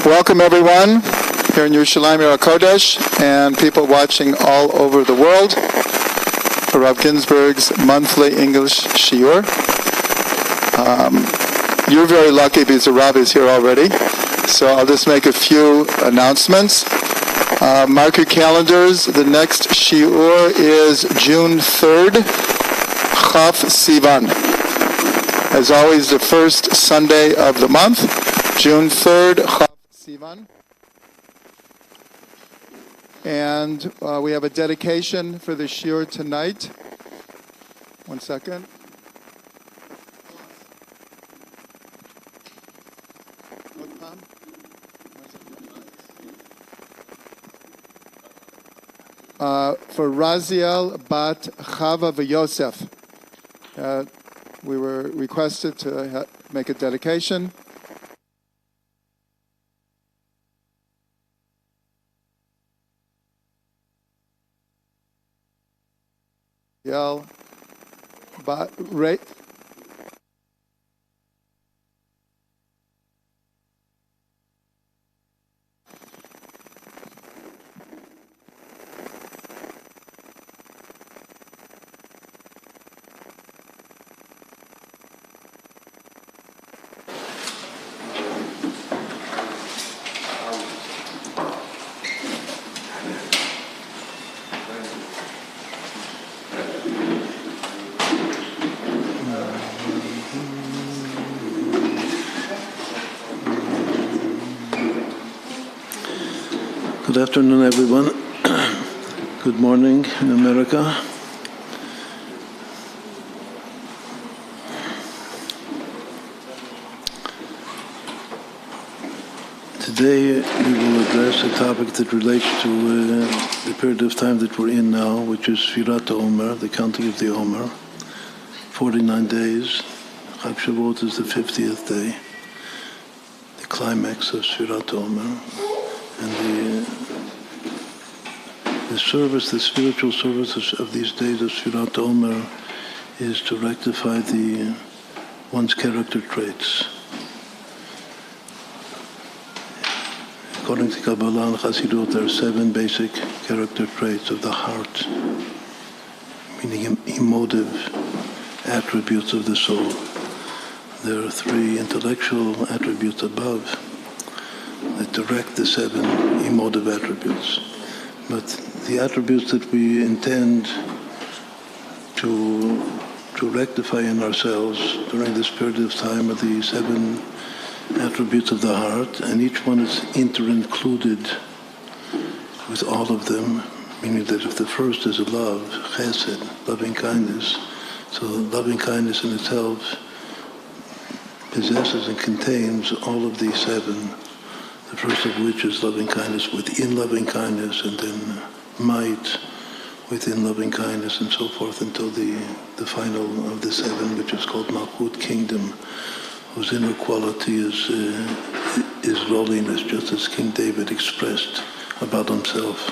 Welcome everyone here in Yerushalayim HaKodesh and people watching all over the world for Harav Ginsburgh's monthly English shiur. You're very lucky because the Rabbi is here already, so I'll just make a few announcements. Mark your calendars. The next shiur is June 3rd, Chaf Sivan. As always, the first Sunday of the month, June 3rd, Chaf Sivan. And we have a dedication for the shiur tonight. One second. For Raziel Bat Chava V'Yosef. We were requested to make a dedication. Good afternoon, everyone. Good morning in America. Today we will address a topic that relates to the period of time that we're in now, which is Sfirat Omer, the counting of the Omer. 49 days. Chag Shavuot is the 50th day, the climax of Sfirat Omer. And the service, the spiritual service of these days of Sfirat Omer is to rectify one's character traits. According to Kabbalah and Chassidut, there are 7 basic character traits of the heart, meaning emotive attributes of the soul. There are 3 intellectual attributes above that direct the 7 emotive attributes. But the attributes that we intend to rectify in ourselves during this period of time are the 7 attributes of the heart, and each one is inter-included with all of them, meaning that if the first is love, chesed, loving kindness, so loving kindness in itself possesses and contains all of these 7. The first of which is loving kindness within loving kindness, and then might within loving kindness, and so forth until the final of the 7, which is called Malchut, kingdom, whose inner quality is lowliness, just as King David expressed about himself.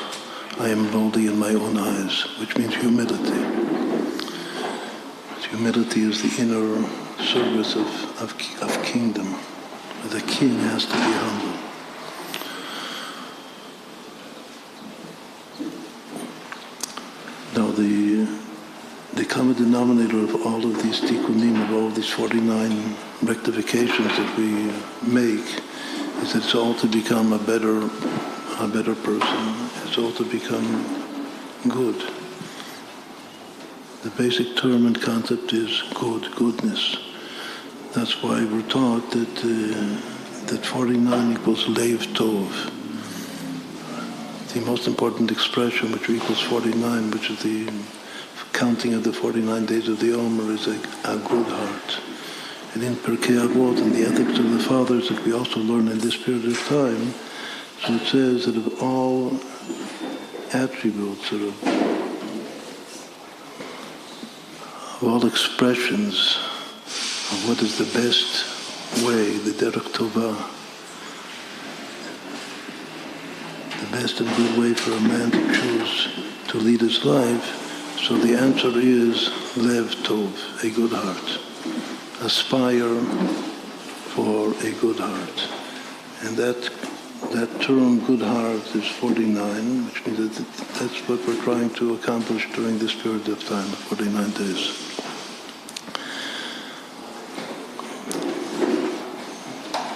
I am lowly in my own eyes, which means humility. Humility is the inner service of kingdom. The king has to be humble. Now the common denominator of all of these tikkunim, of all of these 49 rectifications that we make, is that it's all to become a better person. It's all to become good. The basic term and concept is goodness. That's why we're taught that 49 equals Lev Tov. The most important expression, which equals 49, which is the counting of the 49 days of the Omer, is a good heart. And in Pirkei Avot, in the ethics of the fathers that we also learn in this period of time, so it says that of all attributes, of all expressions of what is the best way, the derech tovah, the best and good way for a man to choose to lead his life, so the answer is Lev Tov, a good heart. Aspire for a good heart. And that that term, good heart, is 49, which means that that's what we're trying to accomplish during this period of time, 49 days.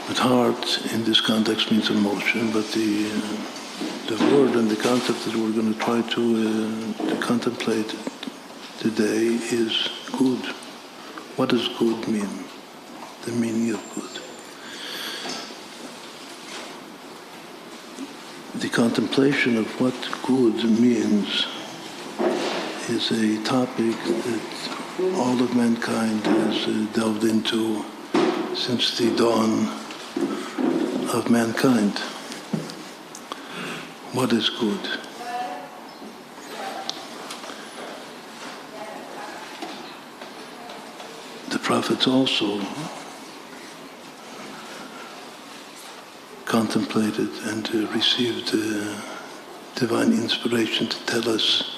But heart, in this context, means emotion, but the word and the concept that we're going to try to contemplate today is good. What does good mean? The meaning of good. The contemplation of what good means is a topic that all of mankind has delved into since the dawn of mankind. What is good? The prophets also contemplated and received divine inspiration to tell us,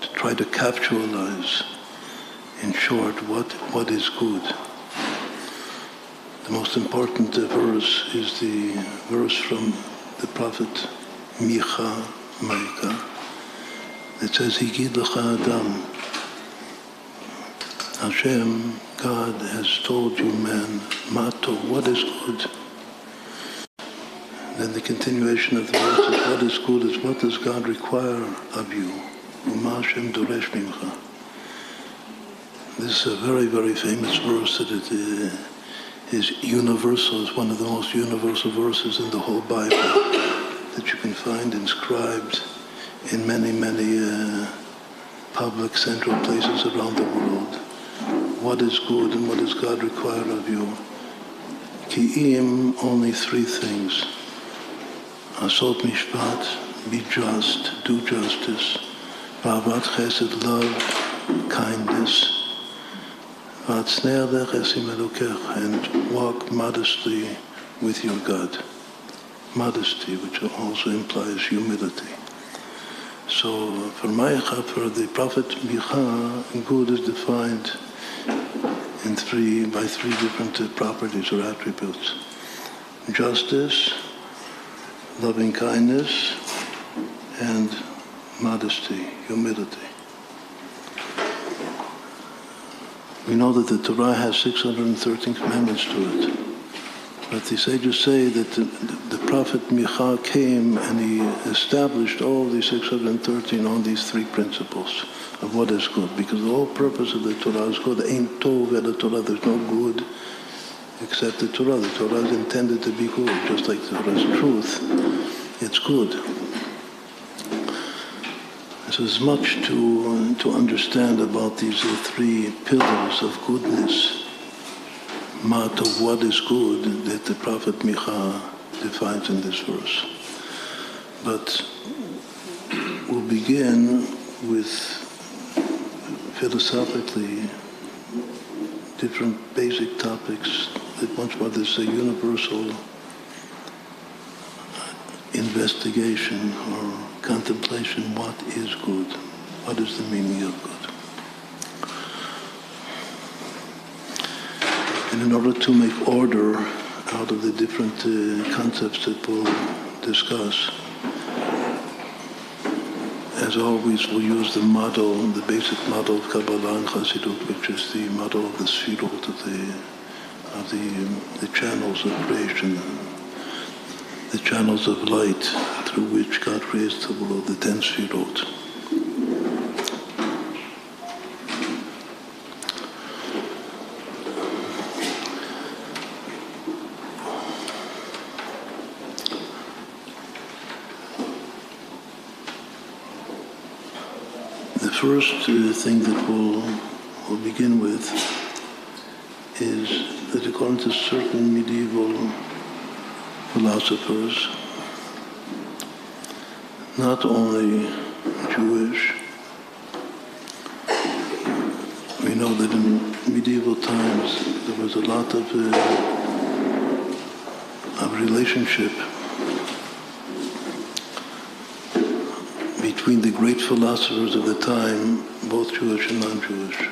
to try to capitalize, in short, what is good. The most important verse is the verse from the prophet Micah, that says, Higid lecha Adam, Hashem, God has told you, man, Mato, what is good? Then the continuation of the verse is, what is good is what does God require of you? Uma Hashem doresh mimcha. This is a very, very famous verse that it is universal. It's one of the most universal verses in the whole Bible that you can find inscribed in many, many public central places around the world. What is good and what does God require of you? Ki'im, only three things. Asot mishpat, be just, do justice. V'avat chesed, love, kindness. V'atznei alech esim elokech, and walk modestly with your God. Modesty, which also implies humility. So for for the prophet Micah, good is defined by three different properties or attributes. Justice, loving kindness, and modesty, humility. We know that the Torah has 613 commandments to it. But the sages say that the prophet Micah came and he established all these 613 on these three principles of what is good. Because the whole purpose of the Torah is good. Ein tov ela Torah. There's no good except the Torah. The Torah is intended to be good. Just like the Torah is truth, it's good. So there's much to understand about these three pillars of goodness. Mat of what is good that the prophet Micah defines in this verse. But we'll begin with philosophically different basic topics that once more there's a universal investigation or contemplation. What is good? What is the meaning of good? And in order to make order out of the different concepts that we'll discuss, as always, we'll use the model, the basic model of Kabbalah and Chassidut, which is the model of the shiur, of the channels of creation, the channels of light through which God creates the world, the 10 shiurot. The first thing that we'll begin with is that according to certain medieval philosophers, not only Jewish, we know that in medieval times there was a lot of relationship between the great philosophers of the time, both Jewish and non-Jewish.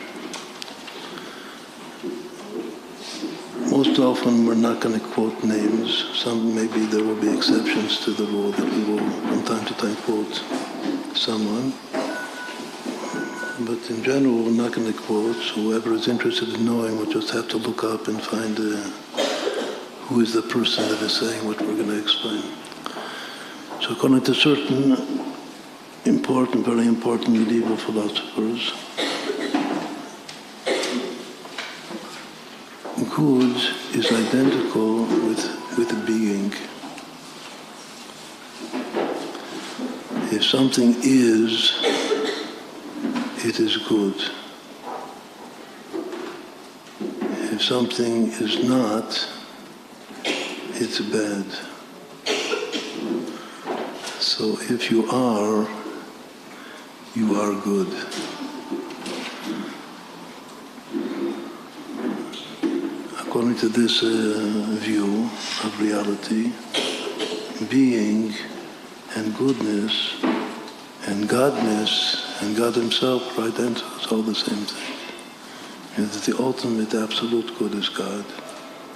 Most often we're not going to quote names. Maybe there will be exceptions to the rule that we will from time to time quote someone. But in general, we're not going to quote. So whoever is interested in knowing will just have to look up and find who is the person that is saying what we're going to explain. So according to certain very important medieval philosophers, good is identical with being. If something is, it is good. If something is not, it's bad. So if you are good. According to this view of reality, being and goodness and godness and God Himself are identical. It's all the same thing. And that the ultimate absolute good is God.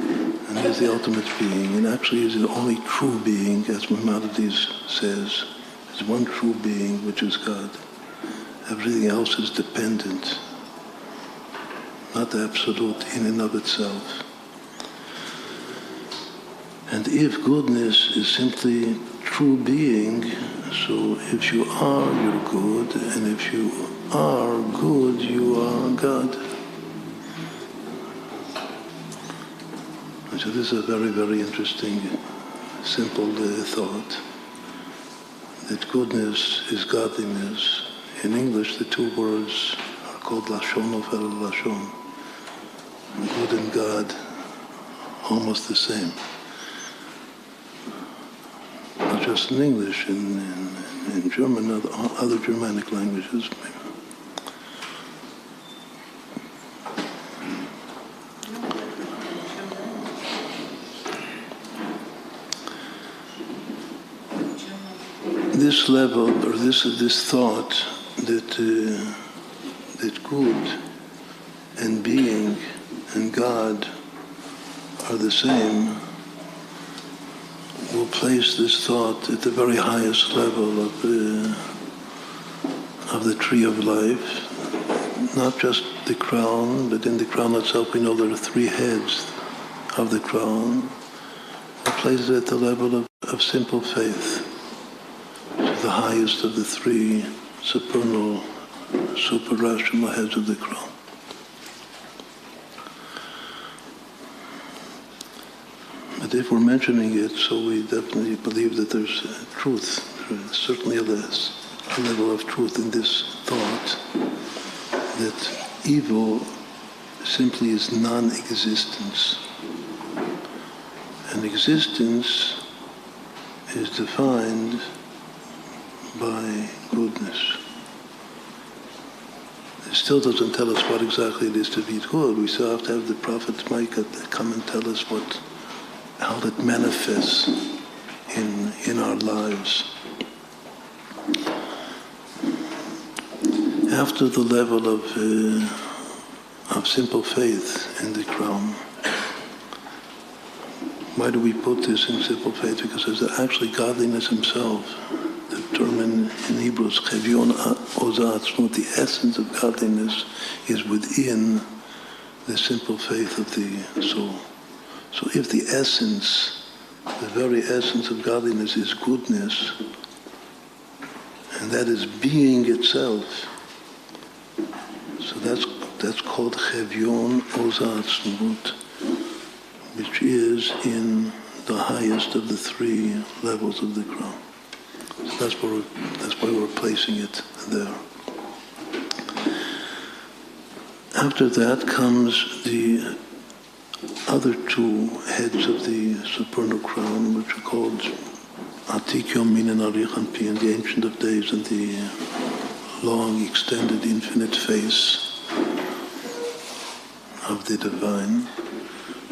And He is the ultimate being. And actually He is the only true being, as Maimonides says. There's one true being, which is God. Everything else is dependent, not absolute in and of itself. And if goodness is simply true being, so if you are, you're good, and if you are good, you are God. And so this is a very, very interesting, simple thought, that goodness is godliness. In English, the two words are called Lashon of Lashon. Good and God, almost the same. Not just in English, in German, other Germanic languages. This level, or this thought that good and being and God are the same, will place this thought at the very highest level of the tree of life. Not just the crown, but in the crown itself we know there are three heads of the crown. It places it at the level of simple faith, the highest of the three supernal, super-rational heads of the crown. But if we're mentioning it, so we definitely believe that there's truth. There's certainly a level of truth in this thought that evil simply is non-existence. And existence is defined by goodness. It still doesn't tell us what exactly it is to be good. We still have to have the Prophet Micah come and tell us how that manifests in our lives. After the level of simple faith in the crown, why do we put this in simple faith? Because there's actually godliness Himself. The term in Hebrew is Chevyon Ozat, the essence of godliness is within the simple faith of the soul. So if the essence, the very essence of godliness is goodness, and that is being itself, so that's called Chevyon Ozat, which is in the highest of the three levels of the crown. So that's why we're placing it there. After that comes the other two heads of the supernal crown, which are called Atik Yomin and Arich Anpi, and the Ancient of Days, and the long, extended, infinite face of the divine,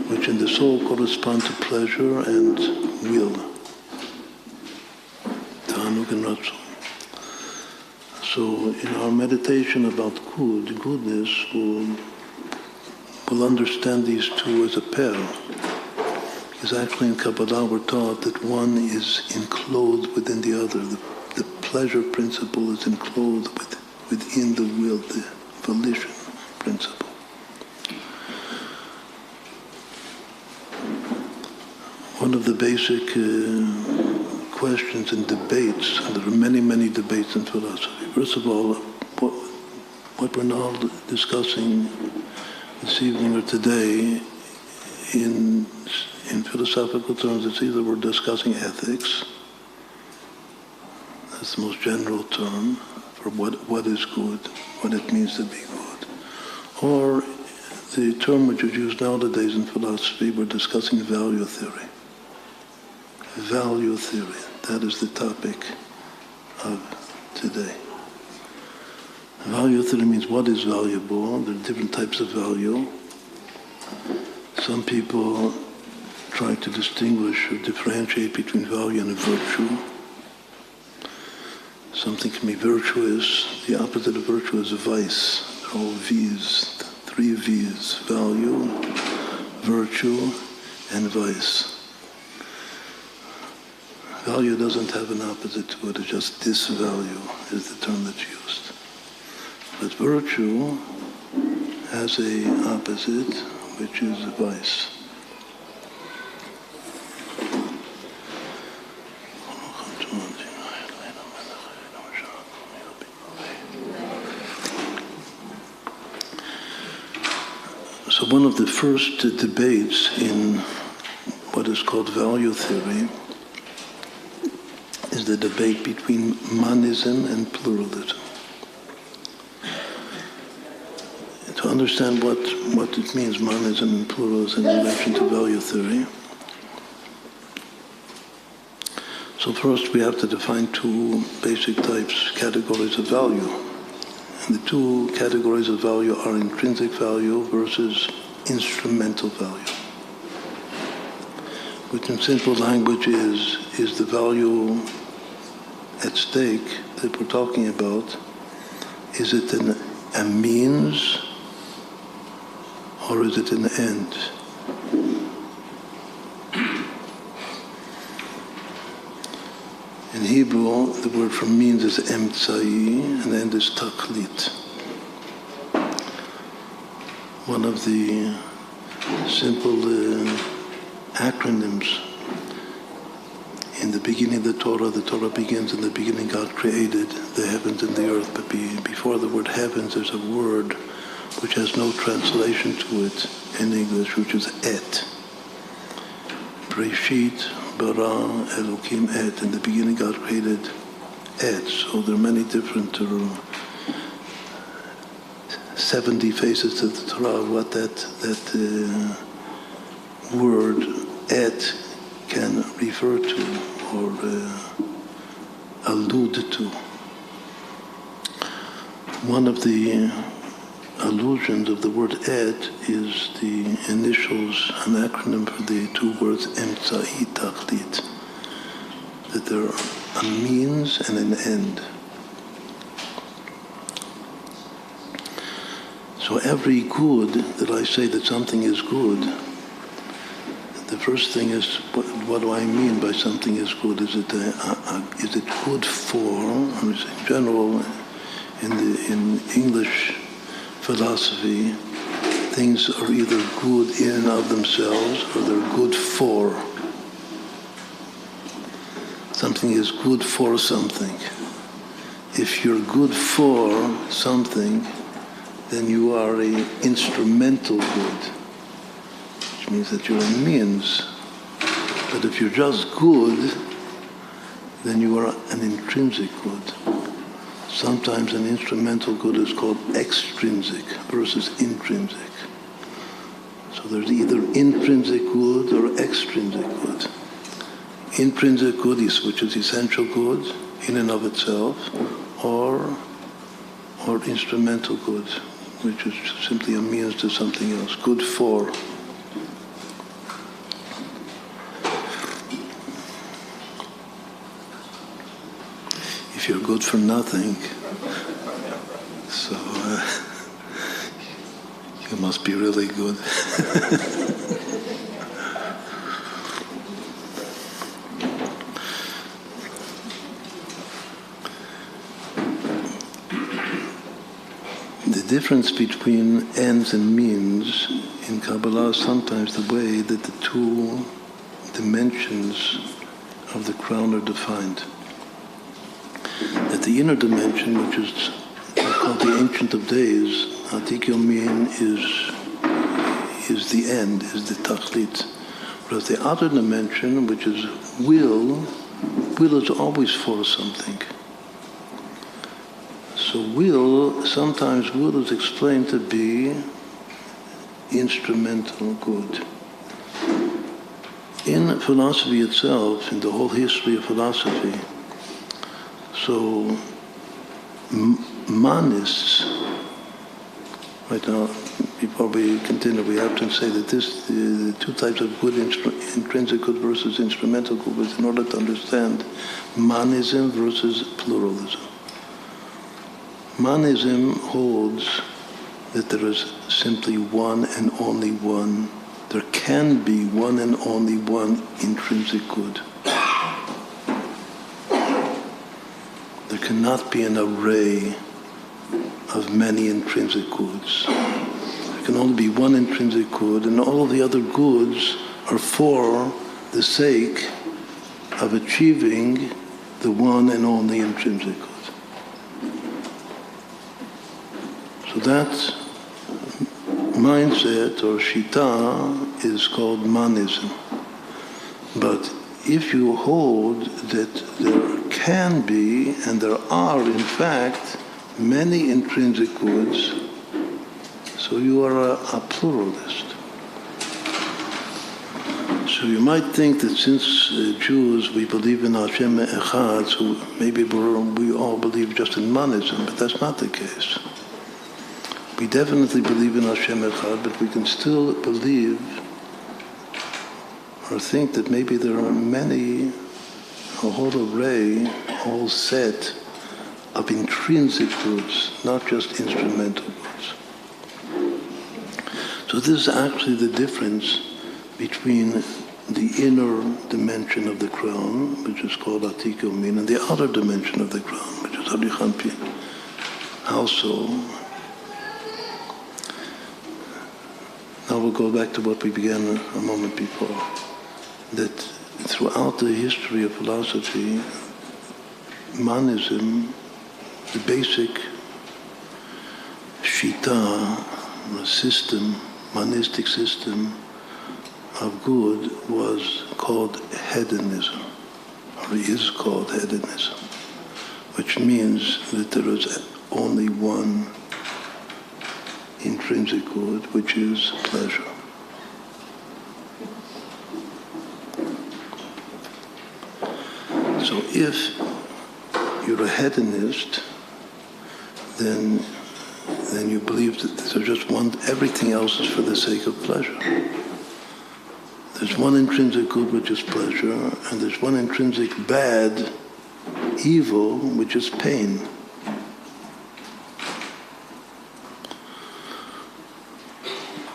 which in the soul correspond to pleasure and will, Tanug and Ratzon. So in our meditation about goodness, will understand these two as a pair. Because actually in Kabbalah we're taught that one is enclosed within the other. The pleasure principle is enclosed within the will, the volition principle. One of the basic questions and debates, and there are many, many debates in philosophy. First of all, what we're now discussing this evening or today, in philosophical terms, it's either we're discussing ethics, that's the most general term for what is good, what it means to be good, or the term which is used nowadays in philosophy, we're discussing value theory. Value theory, that is the topic of today. Value theory means what is valuable. There are different types of value. Some people try to distinguish or differentiate between value and virtue. Something can be virtuous. The opposite of virtue is a vice. They're all V's, 3 V's: value, virtue, and vice. Value doesn't have an opposite to it, it's just disvalue is the term that's used. But virtue has an opposite, which is a vice. So one of the first debates in what is called value theory is the debate between monism and pluralism. To understand what it means, monism and pluralism, in relation to value theory, so first we have to define 2 basic categories of value. And the 2 categories of value are intrinsic value versus instrumental value. Which in simple language is the value at stake that we're talking about. Is it a means or is it an end? In Hebrew, the word for means is emtsai, and end is taklit. One of the simple acronyms in the beginning of the Torah begins, in the beginning God created the heavens and the earth, but before the word heavens there's a word which has no translation to it in English, which is et. Breshit bara Elokim et. In the beginning God created et. So there are many different 70 faces to the Torah of what that word et can refer to or allude to. One of the allusions of the word et is the initials, an acronym for the 2 words emtsai taklit, that there are a means and an end. So every good that I say that something is good, the first thing is, what do I mean by something is good? Is it good for? In general, in English philosophy, things are either good in and of themselves or they're good for. Something is good for something. If you're good for something, then you are an instrumental good, which means that you're a means. But if you're just good, then you are an intrinsic good. Sometimes an instrumental good is called extrinsic versus intrinsic. So there's either intrinsic good or extrinsic good. Intrinsic good is, which is essential good in and of itself, or instrumental good, which is simply a means to something else. Good for. If you're good for nothing, so It must be really good. The difference between ends and means in Kabbalah is sometimes the way that the two dimensions of the crown are defined. That the inner dimension, which is called the Ancient of Days, Atik Yomin, is the end, is the tachlit. Whereas the other dimension, which is will is always for something. So sometimes will is explained to be instrumental good. In philosophy itself, in the whole history of philosophy, so monists, right now, before we continue, we have to say that the two types of good, intrinsic good versus instrumental good, was in order to understand monism versus pluralism. Monism holds that there is simply one and only one. There can be one and only one intrinsic good. There cannot be an array of many intrinsic goods. There can only be one intrinsic good, and all of the other goods are for the sake of achieving the one and only intrinsic good. So that mindset or shita is called monism. But if you hold that there can be, and there are in fact, many intrinsic goods, so you are a pluralist. So you might think that since Jews, we believe in Hashem Echad, so maybe we all believe just in monism, but that's not the case. We definitely believe in Hashem Echad, but we can still believe or think that maybe there are many, a whole array, a whole set of intrinsic goods, not just instrumental goods. So this is actually the difference between the inner dimension of the crown, which is called Atik Yomin, and the outer dimension of the crown, which is Harichan Pin. How so? Now we'll go back to what we began a moment before, that throughout the history of philosophy, monism, the basic shita, system, monistic system of good was called hedonism, or is called hedonism, which means that there is only one intrinsic good, which is pleasure. So if you're a hedonist, then you believe that there's just one, everything else is for the sake of pleasure. There's one intrinsic good, which is pleasure, and there's one intrinsic bad, evil, which is pain.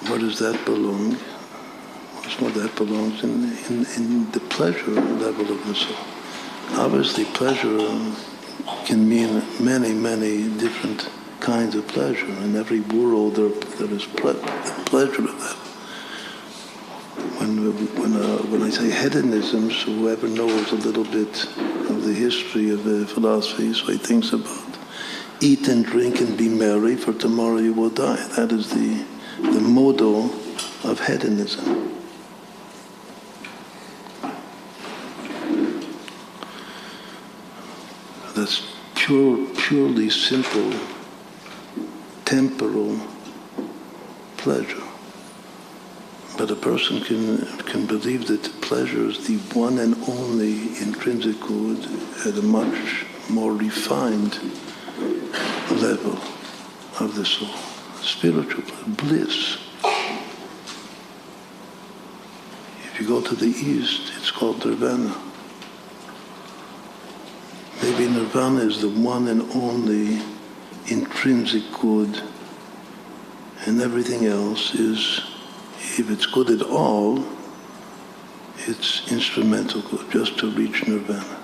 Where does that belong? Well, that belongs in the pleasure level of the soul. Obviously, pleasure can mean many, many different kinds of pleasure. In every world, there is pleasure of that. When I say hedonism, so whoever knows a little bit of the history of philosophy, so he thinks about eat and drink and be merry, for tomorrow you will die. That is the model of hedonism. That's purely simple, temporal pleasure. But a person can believe that pleasure is the one and only intrinsic good at a much more refined level of the soul. Spiritual bliss. If you go to the East, it's called nirvana. Maybe nirvana is the one and only intrinsic good, and everything else is, if it's good at all, it's instrumental good, just to reach nirvana.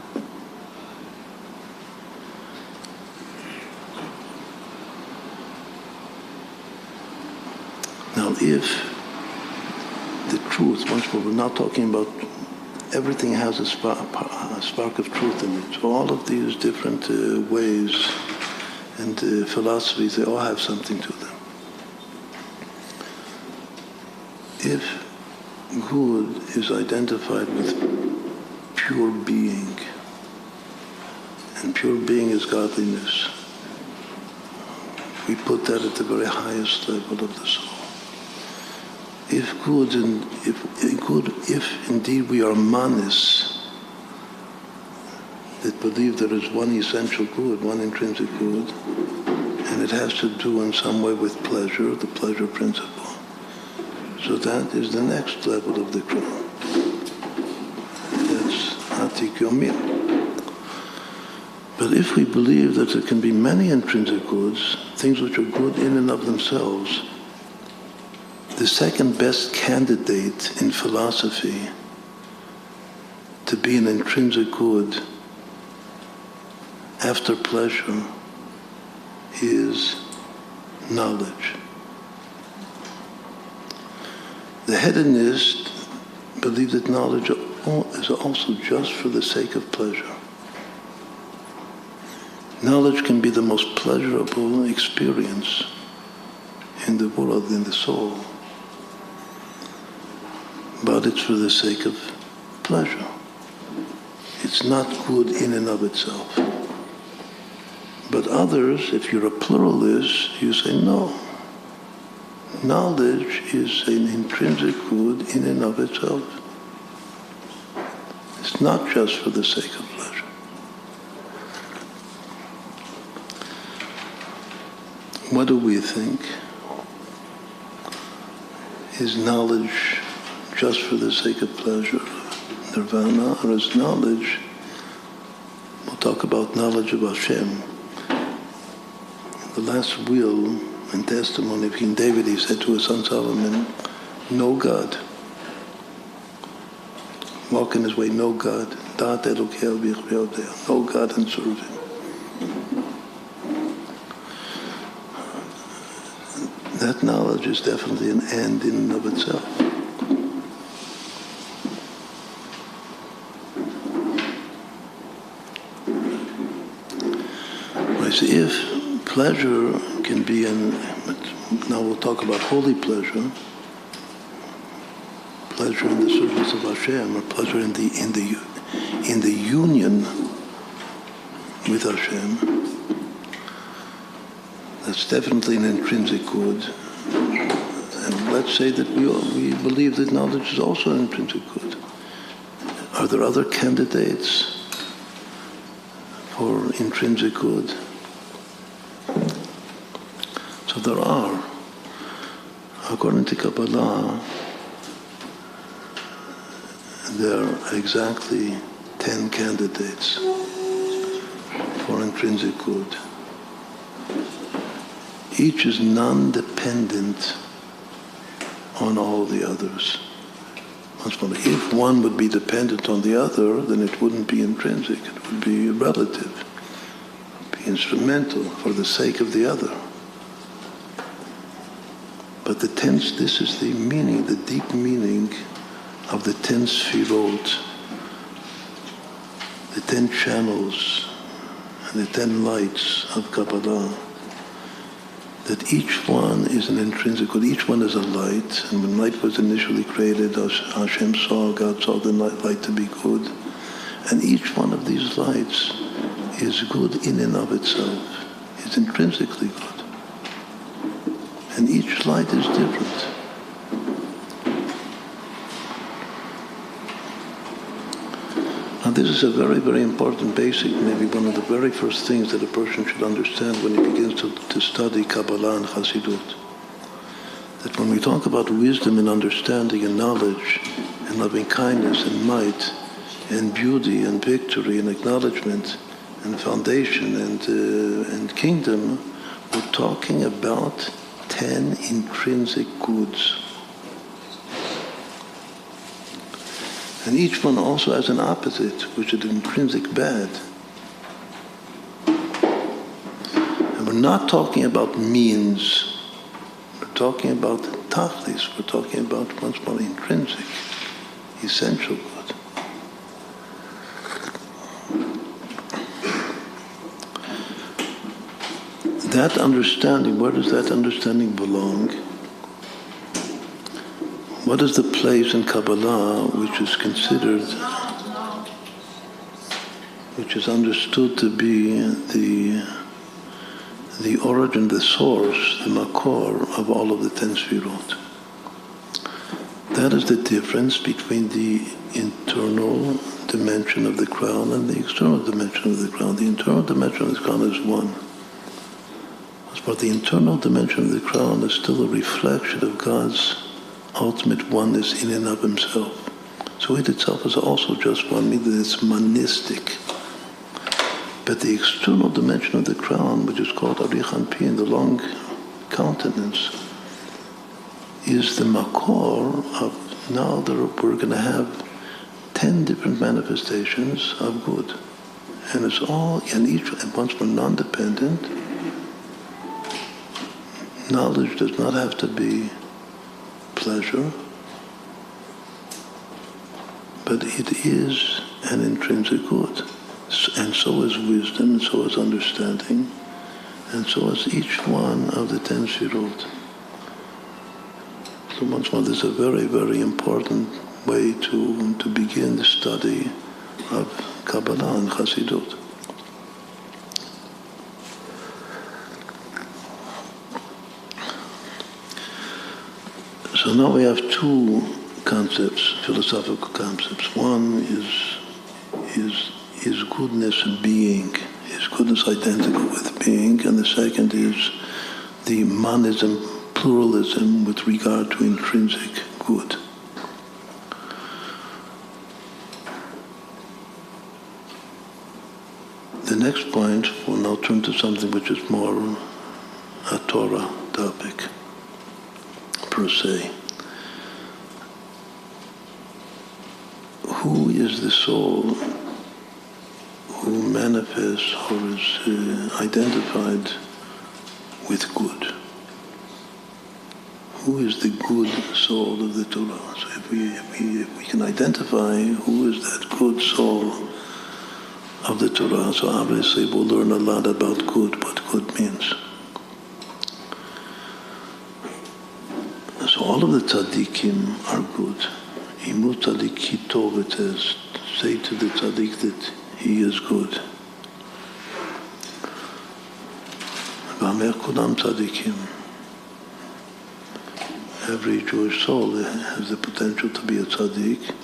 Now, if the truth, once more, we're not talking about everything has a spark of truth in it. So all of these different ways and philosophies, they all have something to them. If good is identified with pure being, and pure being is godliness, we put that at the very highest level of the soul. If indeed we are manis, that believe there is one essential good, one intrinsic good, and it has to do in some way with pleasure, the pleasure principle. So that is the next level of the crown. That's Atik Yomim. But if we believe that there can be many intrinsic goods, things which are good in and of themselves, the second best candidate in philosophy to be an intrinsic good after pleasure is knowledge. The hedonist believe that knowledge is also just for the sake of pleasure. Knowledge can be the most pleasurable experience in the world, in the soul, but it's for the sake of pleasure. It's not good in and of itself. But others, if you're a pluralist, you say no. Knowledge is an intrinsic good in and of itself. It's not just for the sake of pleasure. What do we think? Is knowledge just for the sake of pleasure, nirvana, or is knowledge, we'll talk about knowledge of Hashem. The last will and testimony of King David, he said to his son Solomon, know God. Walk in his way, know God. Know God and serve him. That knowledge is definitely an end in and of itself. If pleasure can be now we'll talk about holy pleasure, pleasure in the service of Hashem, or pleasure in the union with Hashem. That's definitely an intrinsic good. And let's say that we believe that knowledge is also an intrinsic good. Are there other candidates for intrinsic good? So there are. According to Kabbalah, there are exactly 10 candidates for intrinsic good. Each is non-dependent on all the others. If one would be dependent on the other, then it wouldn't be intrinsic, it would be relative, it would be instrumental for the sake of the other. But this is the meaning, the deep meaning of the 10 sfirot, the 10 channels, and the 10 lights of Kabbalah. That each one is an intrinsic good, each one is a light, and when light was initially created, Hashem saw, God saw the light to be good, and each one of these lights is good in and of itself, is intrinsically good. And each light is different. Now this is a very, very important basic, maybe one of the very first things that a person should understand when he begins to study Kabbalah and Chassidut. That when we talk about wisdom and understanding and knowledge and loving kindness and might and beauty and victory and acknowledgement and foundation and kingdom, we're talking about 10 intrinsic goods. And each one also has an opposite, which is the intrinsic bad. And we're not talking about means. We're talking about tachlis. We're talking about once more intrinsic, essential good. That understanding, where does that understanding belong? What is the place in Kabbalah which is considered, which is understood to be the origin, the source, the makor of all of the 10 sfirot? That is the difference between the internal dimension of the crown and the external dimension of the crown. The internal dimension of the crown is one. But the internal dimension of the crown is still a reflection of God's ultimate oneness in and of himself. So it itself is also just one, meaning that it's monistic. But the external dimension of the crown, which is called Arich Anpin, the long countenance, is the makor of now that we're going to have 10 different manifestations of good. And it's all, and each, and once we're non-dependent, knowledge does not have to be pleasure, but it is an intrinsic good. And so is wisdom, and so is understanding, and so is each one of the 10 sfirot. So once more, this is a very, very important way to begin the study of Kabbalah and Chassidut. So now we have two concepts, philosophical concepts. One is goodness being, is goodness identical with being, and the second is the monism, pluralism with regard to intrinsic good. The next point will now turn to something which is more a Torah topic, per se. Who is the soul who manifests or is identified with good? Who is the good soul of the Torah? So if we can identify who is that good soul of the Torah, so obviously we'll learn a lot about good, what good means. So all of the tzaddikim are good. Imu tzaddik kitov, it says, say to the tzaddik that he is good. V'amer kulam tzaddikim. Every Jewish soul has the potential to be a tzaddik.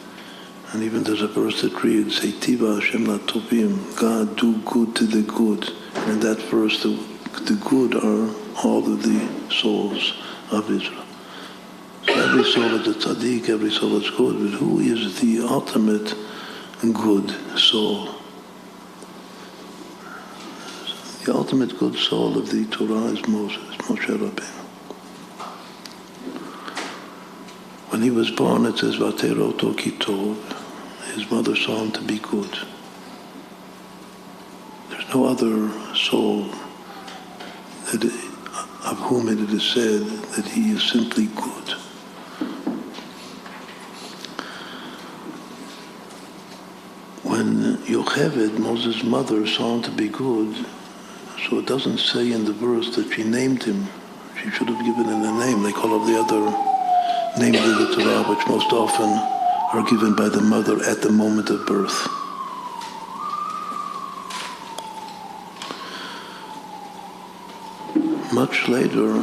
And even there's a verse that reads, Heitiva Hashem latovim, God do good to the good. And in that verse, the good are all of the souls of Israel. So every soul is a tzaddik, every soul is good, but who is the ultimate good soul? The ultimate good soul of the Torah is Moshe Rabbeinu. When he was born, it says, Vateroto kitov, his mother saw him to be good. There's no other soul of whom it is said that he is simply good. When Yocheved, Moses' mother, saw him to be good, so it doesn't say in the verse that she named him. She should have given him a name, like all of the other names of the Torah, which most often are given by the mother at the moment of birth. Much later,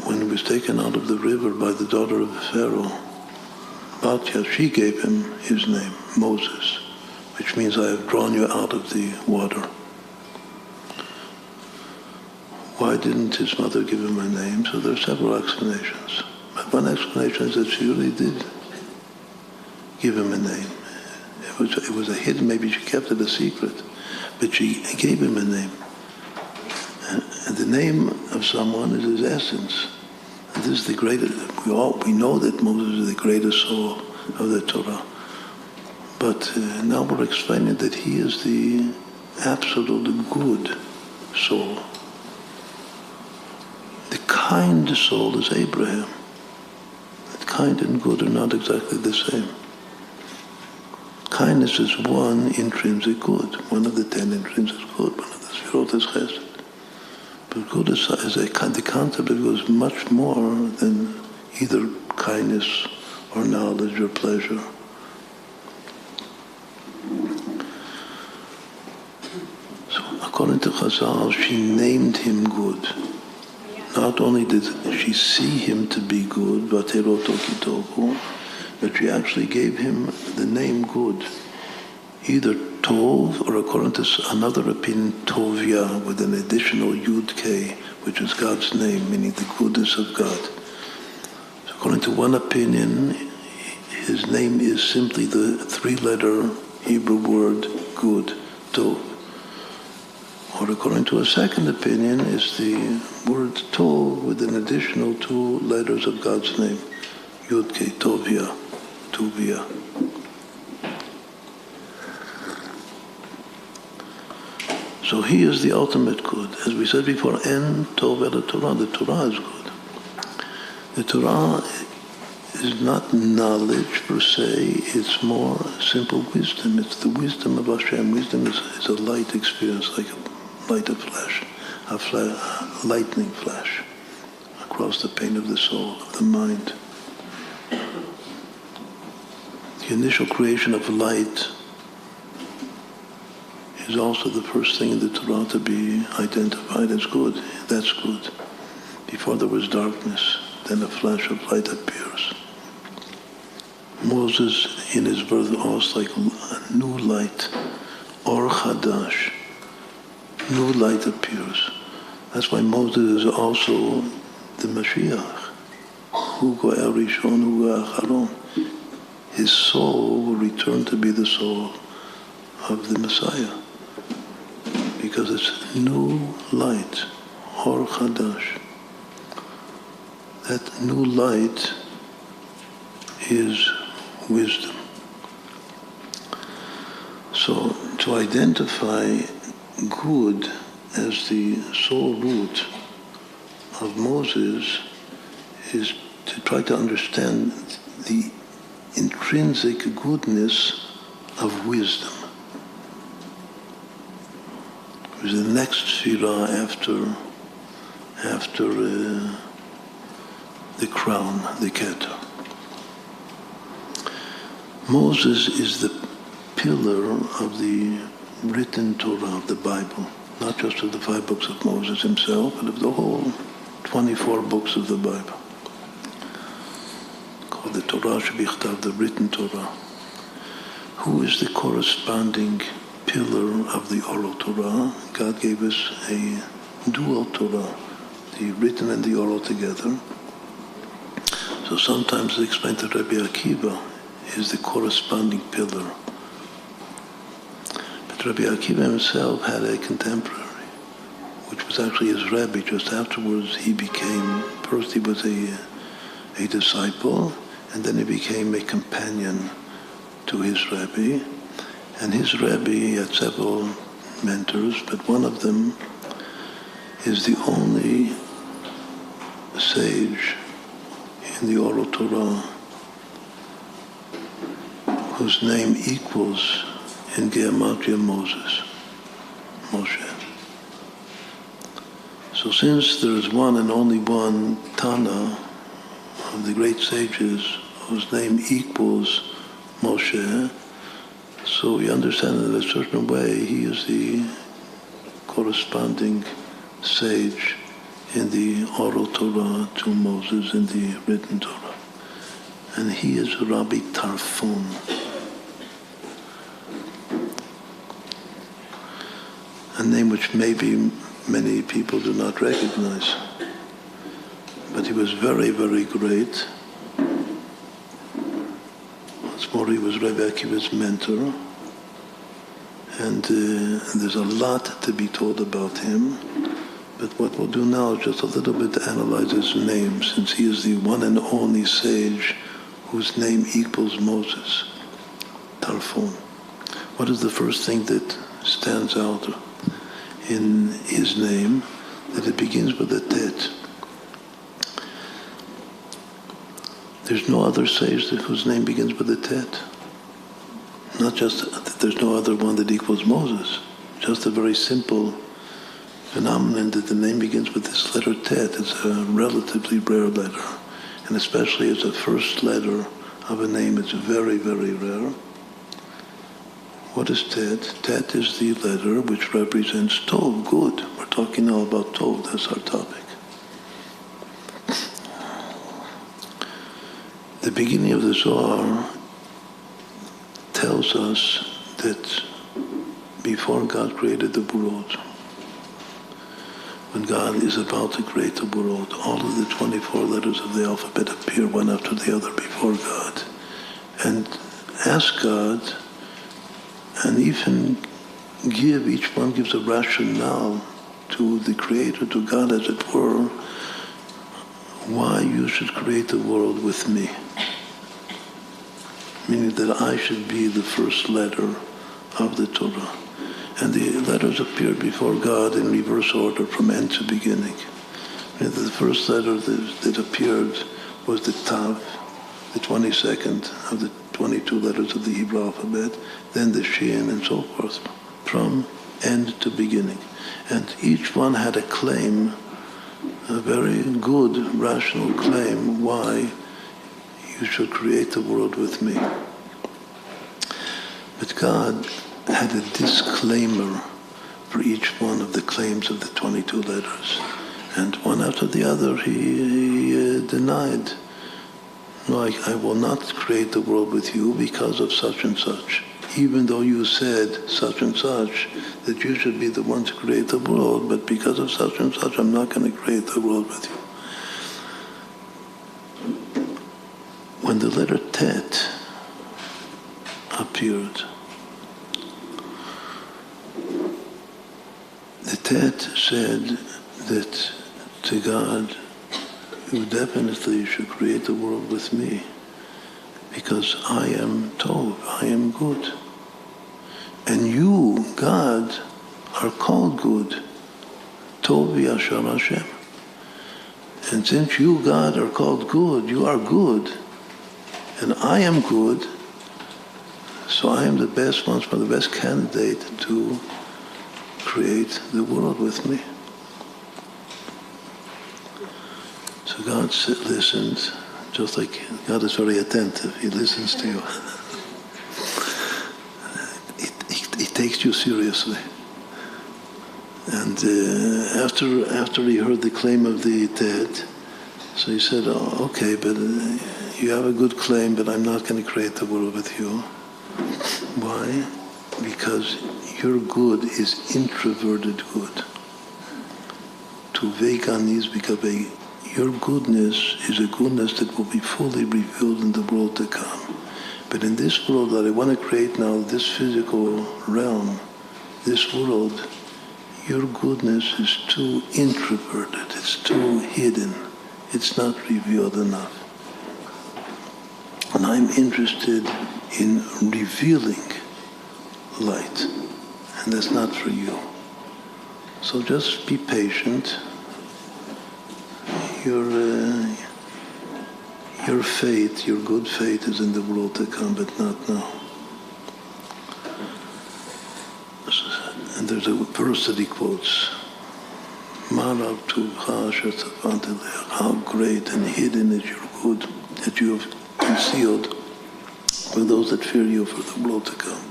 when he was taken out of the river by the daughter of Pharaoh, Batya, she gave him his name, Moses, which means I have drawn you out of the water. Why didn't his mother give him a name? So there are several explanations. But one explanation is that she really did give him a name. It was a hidden, maybe she kept it a secret, but she gave him a name. And the name of someone is his essence. And this is the greatest. We know that Moses is the greatest soul of the Torah. But now we're explaining that he is the absolute good soul. The kind soul is Abraham. That kind and good are not exactly the same. Kindness is one intrinsic good, one of the 10 intrinsic good, one of the Sefirot is Chesed. But good is the concept of good is much more than either kindness or knowledge or pleasure. So according to Chazal, she named him good. Not only did she see him to be good, but she actually gave him the name good. Either Tov, or according to another opinion, Tovia, with an additional Yud-K, which is God's name, meaning the goodness of God. So according to one opinion, his name is simply the 3-letter Hebrew word good, Tov. Or according to a second opinion, is the word Tov with an additional 2 letters of God's name, Yud-K, Tovia, Tuvia. So he is the ultimate good. As we said before, En Tov El Torah, the Torah is good. The Torah is not knowledge per se, it's more simple wisdom. It's the wisdom of Hashem. Wisdom is a light experience, like a light of flash, a lightning flash across the pane of the soul, of the mind. The initial creation of light is also the first thing in the Torah to be identified as good. That's good. Before there was darkness, then a flash of light appears. Moses, in his birth, also like a new light, Or Chadash. New light appears. That's why Moses is also the Mashiach. Hu go'el rishon, hu go'el acharon. His soul will return to be the soul of the Messiah, because it's new light, Or Chadash. That new light is wisdom. So to identify good as the sole root of Moses is to try to understand the intrinsic goodness of wisdom. It was the next Shirah after the crown, the Keter. Moses is the pillar of the written Torah, of the Bible, not just of the 5 books of Moses himself, but of the whole 24 books of the Bible, called the Torah Shebichtav, the written Torah. Who is the corresponding pillar of the oral Torah? God gave us a dual Torah, the written and the oral together. So sometimes it's explained that Rabbi Akiva is the corresponding pillar. But Rabbi Akiva himself had a contemporary, which was actually his Rebbe. Just afterwards first he was a disciple, and then he became a companion to his Rebbe. And his Rebbe, he had several mentors, but one of them is the only sage in the oral Torah whose name equals in Gematria Moses, Moshe. So since there is one and only one Tana of the great sages whose name equals Moshe, so we understand that in a certain way he is the corresponding sage in the oral Torah to Moses in the written Torah. And he is Rebbi Tarfon. A name which maybe many people do not recognize. But he was very, very great. What's more, he was Rabbi Akiva's mentor. And there's a lot to be told about him. But what we'll do now is just a little bit to analyze his name, since he is the one and only sage whose name equals Moses, Tarfon. What is the first thing that stands out in his name? That it begins with a tet. There's no other sage whose name begins with a tet. Not just that there's no other one that equals Moses, just a very simple phenomenon that the name begins with this letter tet. It's a relatively rare letter, and especially as a first letter of a name, it's very, very rare. What is tet? Tet is the letter which represents tov, good. We're talking now about tov, that's our topic. The beginning of the Zohar tells us that before God created the world, when God is about to create the world, all of the 24 letters of the alphabet appear one after the other before God and ask God, and even each one gives a rationale to the Creator, to God as it were, why you should create the world with me. Meaning that I should be the first letter of the Torah. And the letters appeared before God in reverse order from end to beginning. And the first letter that appeared was the Tav, the 22nd of the 22 letters of the Hebrew alphabet, then the Shin, and so forth, from end to beginning. And each one had a claim, a very good, rational claim, why you should create the world with me. But God had a disclaimer for each one of the claims of the 22 letters. And one after the other, he denied. No, I will not create the world with you because of such and such. Even though you said such and such, that you should be the one to create the world, but because of such and such, I'm not going to create the world with you. When the letter tet appeared, the tet said that to God, you definitely should create the world with me, because I am tov, I am good. And you, God, are called good. Tov v'yashar Hashem. And since you, God, are called good, you are good, and I am good, so I am the best one, the best candidate to create the world with me. So God listened, just like God is very attentive. He listens to you. He takes you seriously. And after he heard the claim of the dead, so he said, oh, okay, but you have a good claim, but I'm not going to create the world with you. Why? Because your good is introverted good. To veganis bikabe, your goodness is a goodness that will be fully revealed in the world to come. But in this world that I want to create now, this physical realm, this world, your goodness is too introverted, it's too hidden, it's not revealed enough. And I'm interested in revealing light, and that's not for you. So just be patient. Your fate, your good fate is in the world to come, but not now. And there's a verse that he quotes, how great and hidden is your good that you have concealed for those that fear you for the world to come.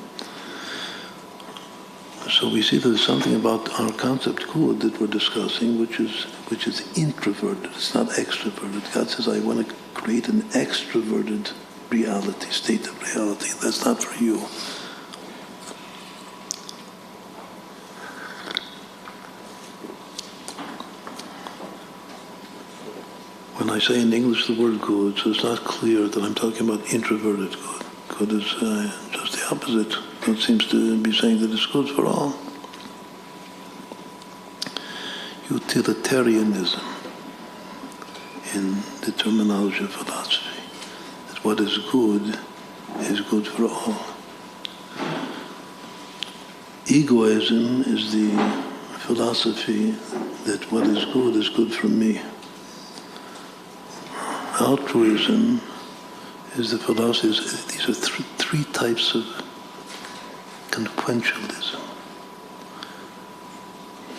So we see there's something about our concept good that we're discussing, which is introverted. It's not extroverted. God says, I want to create an extroverted reality, state of reality. That's not for you. When I say in English the word good, so it's not clear that I'm talking about introverted good. Good is just the opposite. God seems to be saying that it's good for all. utilitarianism in the terminology of philosophy. That what is good for all. Egoism is the philosophy that what is good for me. Altruism is the philosophy. These are three types of consequentialism.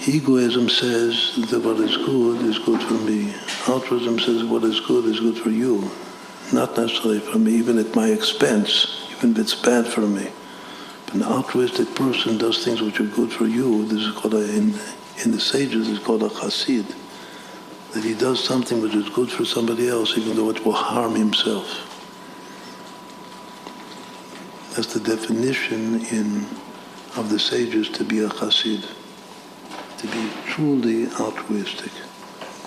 Egoism says that what is good for me. Altruism says what is good for you. Not necessarily for me, even at my expense, even if it's bad for me. But an altruistic person does things which are good for you. This is called, in the sages, it's called a chassid. That he does something which is good for somebody else, even though it will harm himself. That's the definition of the sages to be a chassid. To be truly altruistic.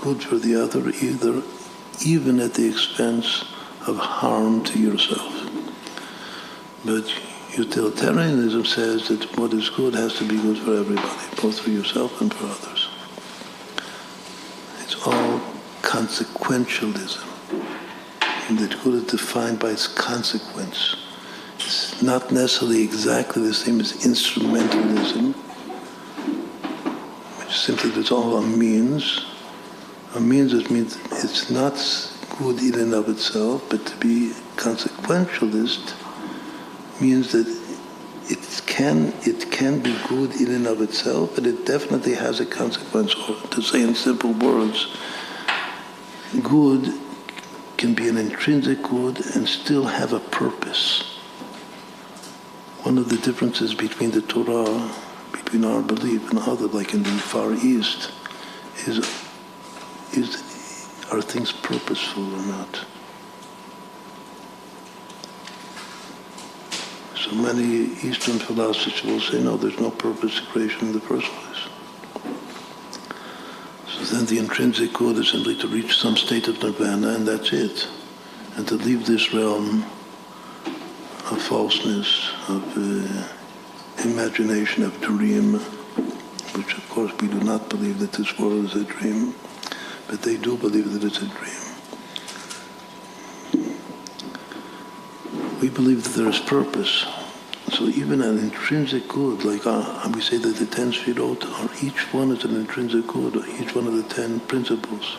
Good for the other, even at the expense of harm to yourself. But utilitarianism says that what is good has to be good for everybody, both for yourself and for others. It's all consequentialism. And that good is defined by its consequence. It's not necessarily exactly the same as instrumentalism, which simply is all a means. A means, it means it's not good in and of itself, but to be consequentialist means that it can be good in and of itself, but it definitely has a consequence. Or to say in simple words, good can be an intrinsic good and still have a purpose. One of the differences between the Torah, between our belief and other, like in the Far East, is are things purposeful or not? So many Eastern philosophers will say, no, there's no purpose to creation in the first place. So then the intrinsic good is simply to reach some state of nirvana, and that's it. And to leave this realm of falseness, of imagination, of dream, which of course we do not believe that this world is a dream, but they do believe that it's a dream. We believe that there is purpose. So even an intrinsic good, like we say that the 10 sfirot, each one is an intrinsic good, each one of the 10 principles.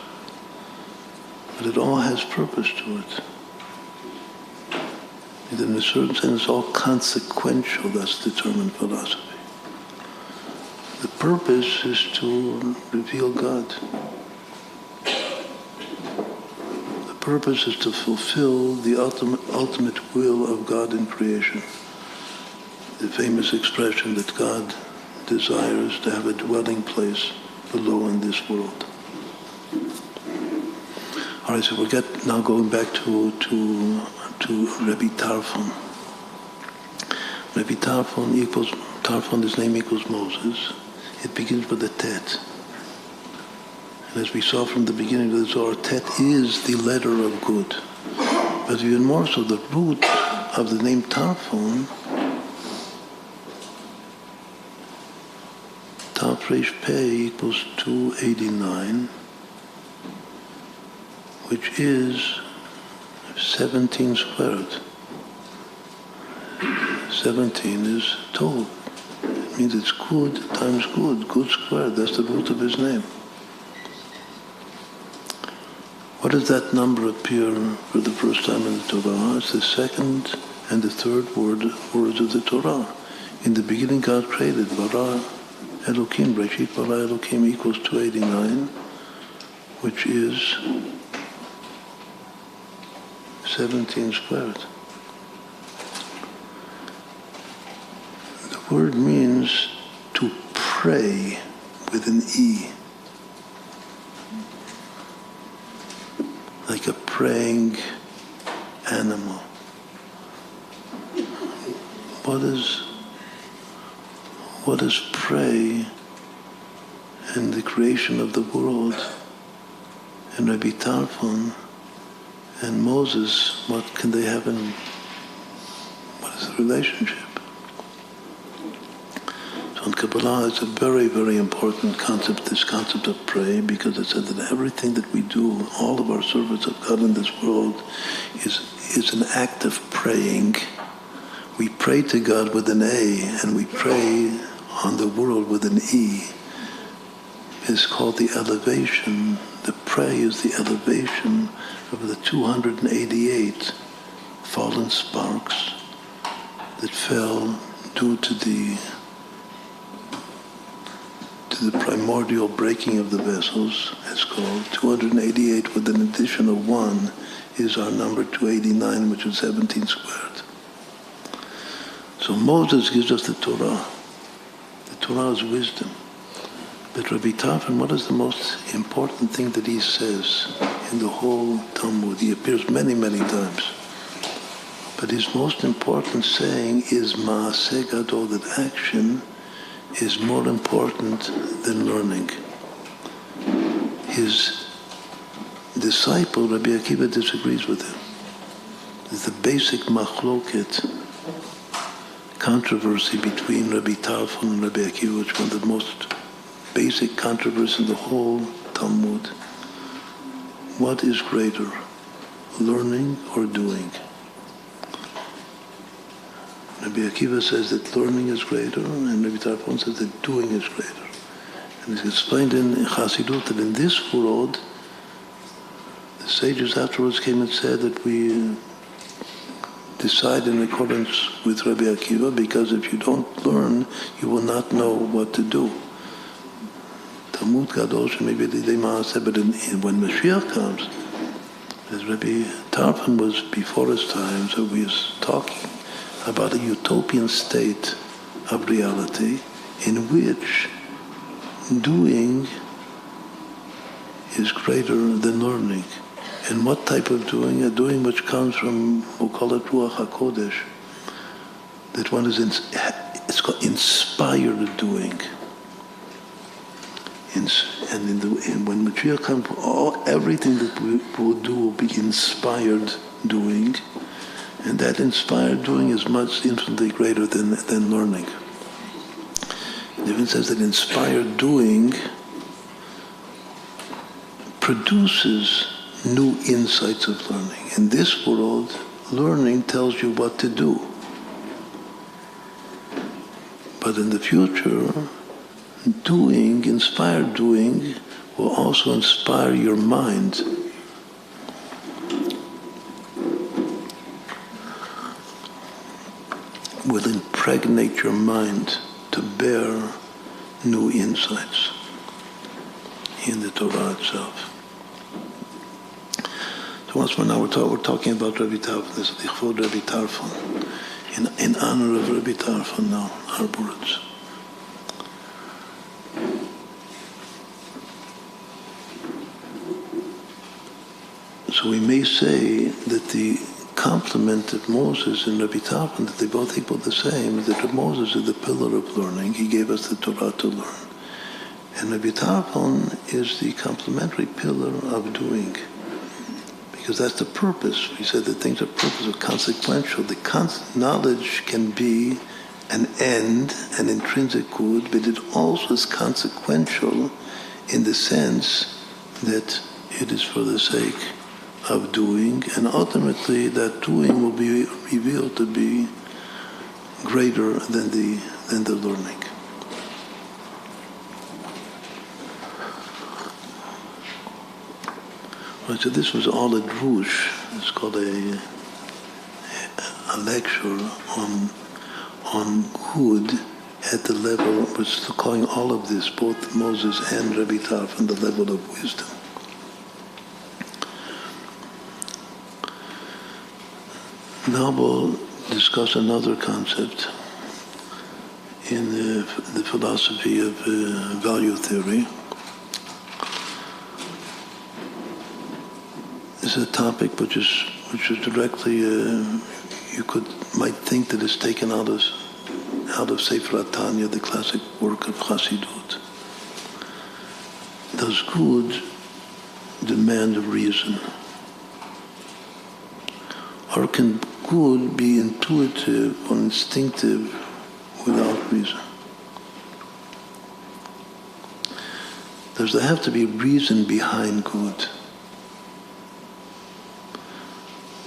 But it all has purpose to it. And in a certain sense, it's all consequential. That's the term in philosophy. The purpose is to reveal God. The purpose is to fulfill the ultimate will of God in creation. The famous expression that God desires to have a dwelling place below in this world. All right, so we'll now going back to Rebbi Tarfon. Rebbi Tarfon, his name equals Moses. It begins with a tet. And as we saw from the beginning of the Zohar, tet is the letter of good. But even more so, the root of the name Tarfon, Taf Resh Pei equals 289, which is 17 squared. 17 is Tov. It means it's good times good squared. That's the root of his name. What does that number appear for the first time in the Torah? It's the second and the third words of the Torah. In the beginning God created, Bara Elokim, Breshit Bara Elokim equals 289, which is 17 squared. The word means to pray with an E. Like a praying animal. What is pray in the creation of the world? And Rebbi Tarfon and Moses, what can they have in? What is the relationship? So on Kabbalah is a very, very important concept, this concept of pray, because it said that everything that we do, all of our service of God in this world, is an act of praying. We pray to God with an A, and we pray on the world with an E. It's called the elevation. The pray is the elevation of the 288 fallen sparks that fell due to the primordial breaking of the vessels. It's called 288 with an addition of 1 is our number 289, which is 17 squared. So Moses gives us the Torah. The Torah is wisdom. But Rebbi Tarfon, what is the most important thing that he says in the whole Talmud? He appears many, many times. But his most important saying is Ma'aseh Gadol, that action is more important than learning. His disciple, Rabbi Akiva, disagrees with him. It's the basic machloket, controversy between Rebbi Tarfon and Rabbi Akiva, which is one of the most basic controversies in the whole Talmud. What is greater, learning or doing? Rabbi Akiva says that learning is greater, and Rebbi Tarfon says that doing is greater. And it's explained in Chassidut that in this world, the sages afterwards came and said that we decide in accordance with Rabbi Akiva, because if you don't learn, you will not know what to do. Talmud Gadol maybe said, but when Mashiach comes, as Rabbi Tarfon was before his time, so we was talking about a utopian state of reality in which doing is greater than learning. And what type of doing? A doing which comes from, we'll call it Ruach HaKodesh, that one is, it's called inspired doing. And when Mashiach comes, everything that we will do will be inspired doing. And that inspired doing is much infinitely greater than learning. It even says that inspired doing produces new insights of learning. In this world, learning tells you what to do. But in the future, doing, inspired doing, will also inspire your mind. Will impregnate your mind to bear new insights in the Torah itself. So once more now we're talking about Rebbi Tarfon, this is Lichvod Rebbi Tarfon, in honor of Rebbi Tarfon now, our words. So we may say that the compliment of Moses and Rebbi Tarfon, that they both equal the same, is that Moses is the pillar of learning. He gave us the Torah to learn. And Rebbi Tarfon is the complementary pillar of doing. Because that's the purpose. We said that things are purposeful, consequential. The knowledge can be an end, an intrinsic good, but it also is consequential in the sense that it is for the sake of doing, and ultimately that doing will be revealed to be greater than the learning. Right, so this was all a drush. It's called a lecture on good at the level, we're still calling all of this, both Moses and Rebbi Tarfon, the level of wisdom. Now we'll discuss another concept in the philosophy of value theory. This is a topic which is directly might think that it's taken out of Sefer HaTanya, the classic work of Chassidut. Does good demand reason? Or can good be intuitive or instinctive without reason? Does there have to be reason behind good?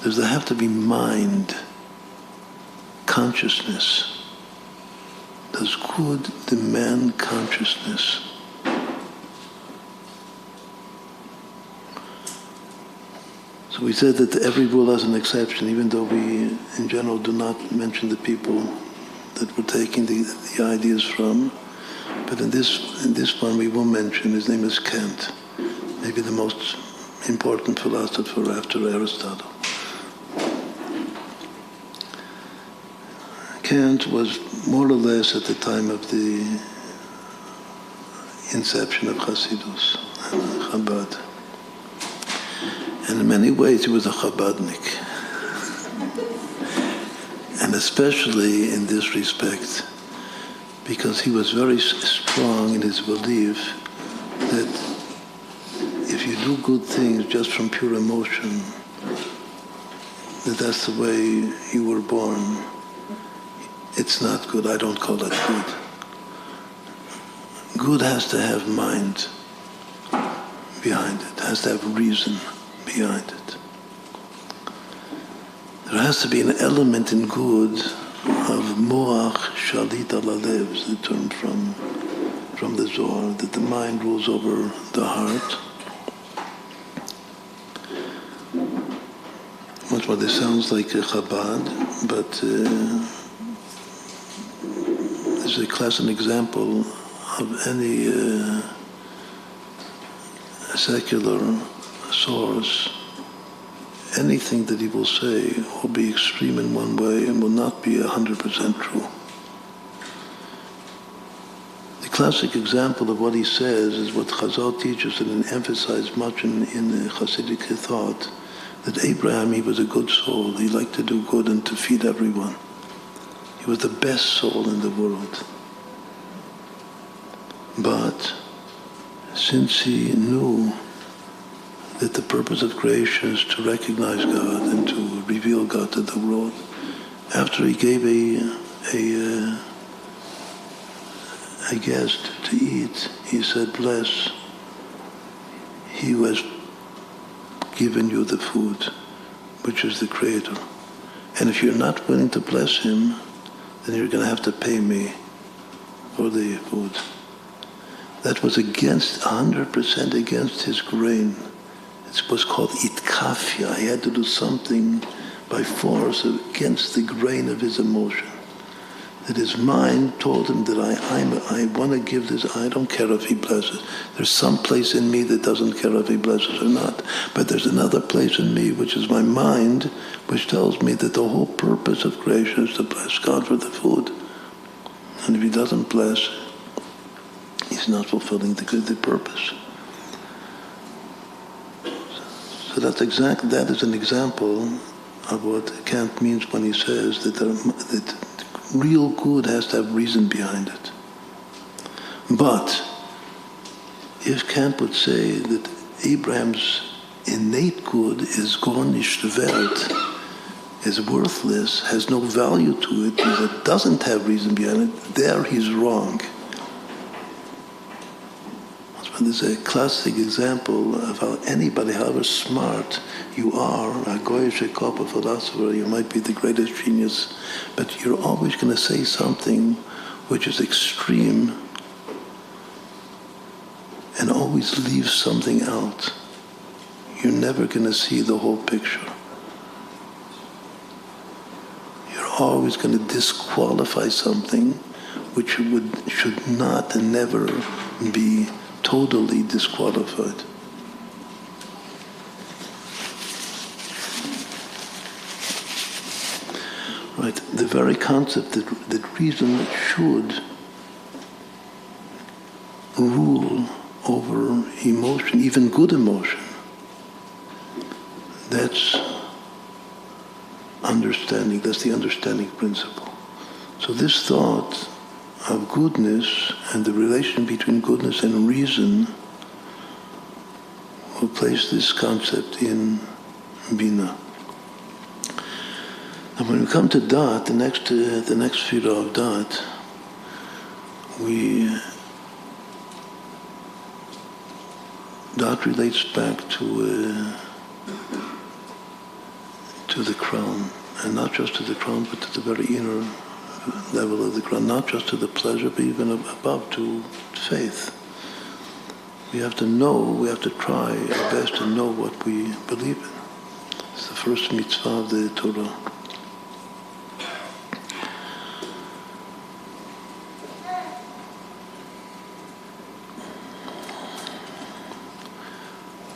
Does there have to be mind, consciousness? Does good demand consciousness? So we said that every rule has an exception, even though we, in general, do not mention the people that we're taking the ideas from. But in this one we will mention, his name is Kant, maybe the most important philosopher after Aristotle. Kant was more or less at the time of the inception of Hasidus and Chabad. And in many ways he was a Chabadnik. And especially in this respect, because he was very strong in his belief that if you do good things just from pure emotion, that's the way you were born, it's not good. I don't call that good. Good has to have mind behind it, has to have reason behind it. There has to be an element in good of moach shalit al halev, is the term from the Zohar, that the mind rules over the heart. Once more, this sounds like a Chabad, but this is a classic example of any secular source. Anything that he will say will be extreme in one way and will not be 100% true. The classic example of what he says is what Chazal teaches and emphasized much in Hasidic thought, that Abraham, he was a good soul. He liked to do good and to feed everyone. He was the best soul in the world. But since he knew that the purpose of creation is to recognize God and to reveal God to the world, after he gave a guest to eat, he said, "Bless he who has given you the food, which is the Creator. And if you're not willing to bless him, then you're going to have to pay me for the food." That was 100% against his grain. It was called itkafia. He had to do something by force against the grain of his emotion. That his mind told him that I want to give this, I don't care if he blesses. There's some place in me that doesn't care if he blesses or not. But there's another place in me, which is my mind, which tells me that the whole purpose of creation is to bless God for the food. And if he doesn't bless, he's not fulfilling the purpose. So that is an example of what Kant means when he says that real good has to have reason behind it. But if Kant would say that Abraham's innate good is gar nicht wert, is worthless, has no value to it, because it doesn't have reason behind it, there he's wrong. This is a classic example of how anybody, however smart you are, a goyish a philosopher, you might be the greatest genius, but you're always going to say something which is extreme and always leave something out. You're never going to see the whole picture. You're always going to disqualify something which should not and never be totally disqualified. Right? The very concept that reason should rule over emotion, even good emotion, that's understanding, that's the understanding principle. So this thought of goodness and the relation between goodness and reason will place this concept in Bina. And when we come to Dat, the next figure of Dat, we God relates back to the crown, and not just to the crown, but to the very inner level of the crown, not just to the pleasure, but even above, to faith. We have to know, we have to try our best to know what we believe in. It's the first mitzvah of the Torah.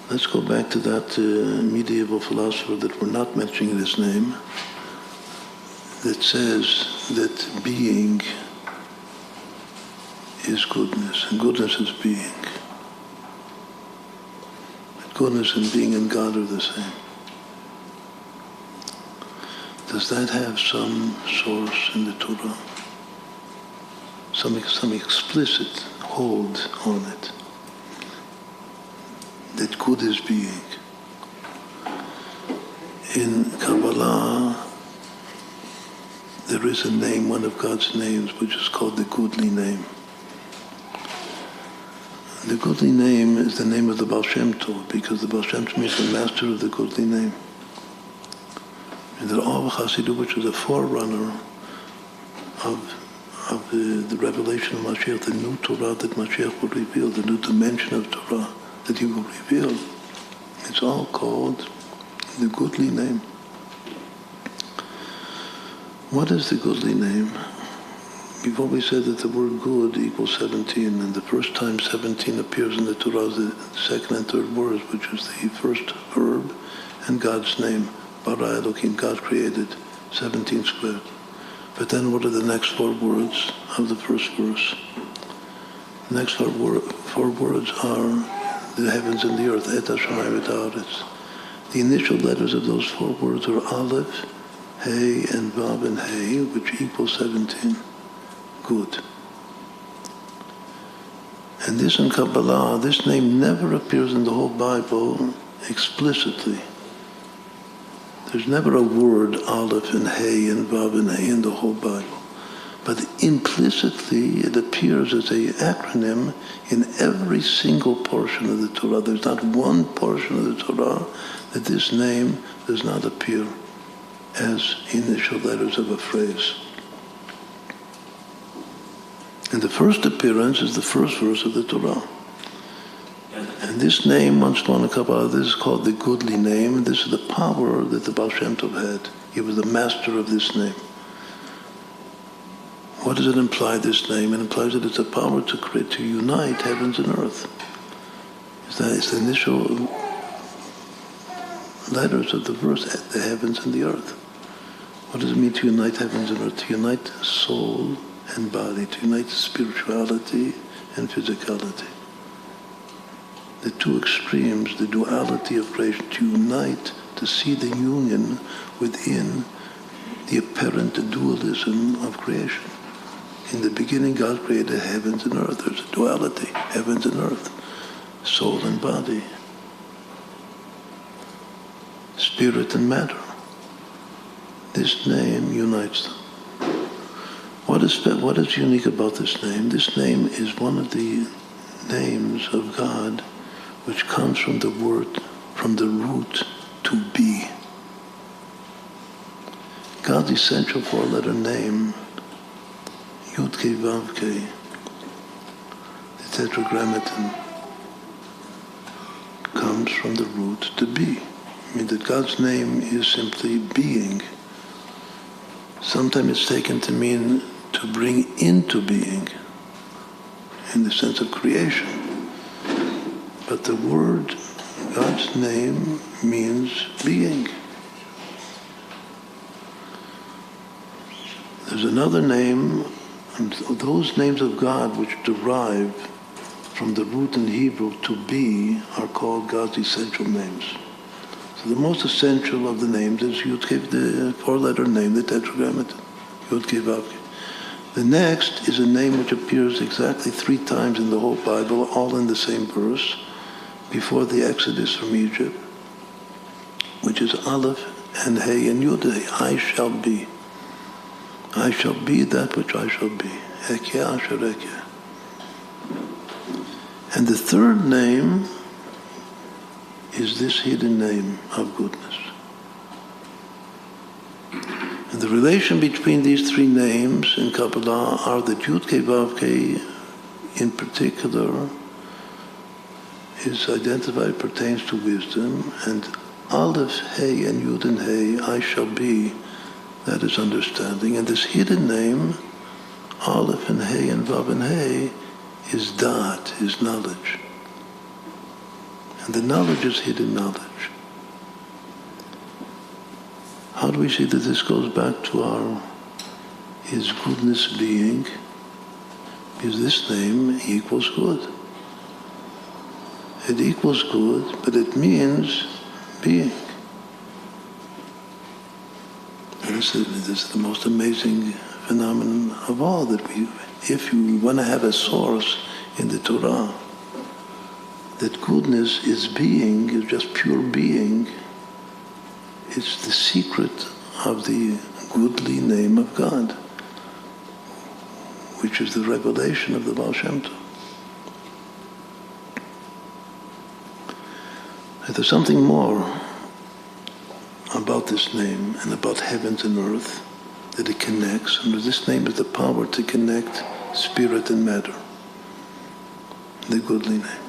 Let's go back to that medieval philosopher that we're not mentioning his name, that says that being is goodness, and goodness is being. That goodness and being and God are the same. Does that have some source in the Torah? Some explicit hold on it? That good is being. In Kabbalah, there is a name, one of God's names, which is called the goodly name. The goodly name is the name of the Baal Shem Tov, because the Baal Shem Tov means the master of the goodly name. And the Av Chassidut, which is a forerunner of the revelation of Mashiach, the new Torah that Mashiach will reveal, the new dimension of Torah that he will reveal. It's all called the goodly name. What is the goodly name? Before we said that the word good equals 17, and the first time 17 appears in the Torah is the second and third words, which is the first verb and God's name. Bara Elohim, God created, 17 squared. But then what are the next four words of the first verse? The next four words are the heavens and the earth, et hashamayim et haaretz. The initial letters of those four words are Aleph, Hey, and Vav, and Hey, which equals 17. Good. And this in Kabbalah, this name never appears in the whole Bible explicitly. There's never a word Aleph and Hey and Vav and Hey in the whole Bible. But implicitly it appears as an acronym in every single portion of the Torah. There's not one portion of the Torah that this name does not appear as initial letters of a phrase. And the first appearance is the first verse of the Torah. And this name, once known in Kabbalah, this is called the goodly name. And this is the power that the Baal Shem Tov had. He was the master of this name. What does it imply, this name? It implies that it's a power to create, to unite heavens and earth. It's the initial letters of the verse, the heavens and the earth. What does it mean to unite heavens and earth? To unite soul and body, to unite spirituality and physicality. The two extremes, the duality of creation, to unite, to see the union within the apparent dualism of creation. In the beginning, God created heavens and earth. There's a duality, heavens and earth, soul and body, spirit and matter. This name unites them. What is unique about this name? This name is one of the names of God which comes from the word, from the root to be. God's essential four-letter name, Yud-Kei Vav-Kei, the Tetragrammaton, comes from the root to be. I mean that God's name is simply being. Sometimes it's taken to mean to bring into being, in the sense of creation. But the word, God's name, means being. There's another name, and those names of God which derive from the root in Hebrew to be are called God's essential names. So the most essential of the names is Yud-Kei, the four-letter name, the Tetragrammaton, Yud-Kei Vav-Kei. The next is a name which appears exactly 3 times in the whole Bible, all in the same verse, before the Exodus from Egypt, which is Aleph and Hey and Yud-Hey, I shall be. I shall be that which I shall be. Ekeh asher ekeh. And the third name, is this hidden name of goodness. And the relation between these three names in Kabbalah are that Yud-Kei Vav-Kei in particular is identified, pertains to wisdom, and Aleph, Hey, and Yud and Hey, I shall be, that is understanding. And this hidden name, Aleph and Hey and Vav and Hey, is Da'at, is knowledge. And the knowledge is hidden knowledge. How do we see that this goes back to his goodness being? Because this name equals good. It equals good, but it means being. And this is the most amazing phenomenon of all, that if you want to have a source in the Torah, that goodness is being, is just pure being, it's the secret of the goodly name of God, which is the revelation of the Baal Shem Tov. And there's something more about this name and about heavens and earth, that it connects, and this name is the power to connect spirit and matter, the goodly name.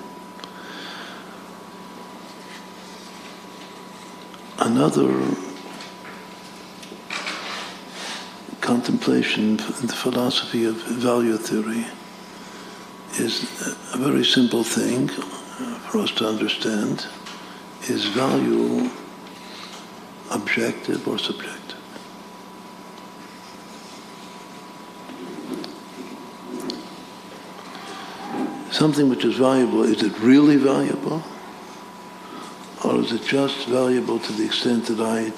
Another contemplation in the philosophy of value theory is a very simple thing for us to understand. Is value objective or subjective? Something which is valuable, is it really valuable? Or is it just valuable to the extent that I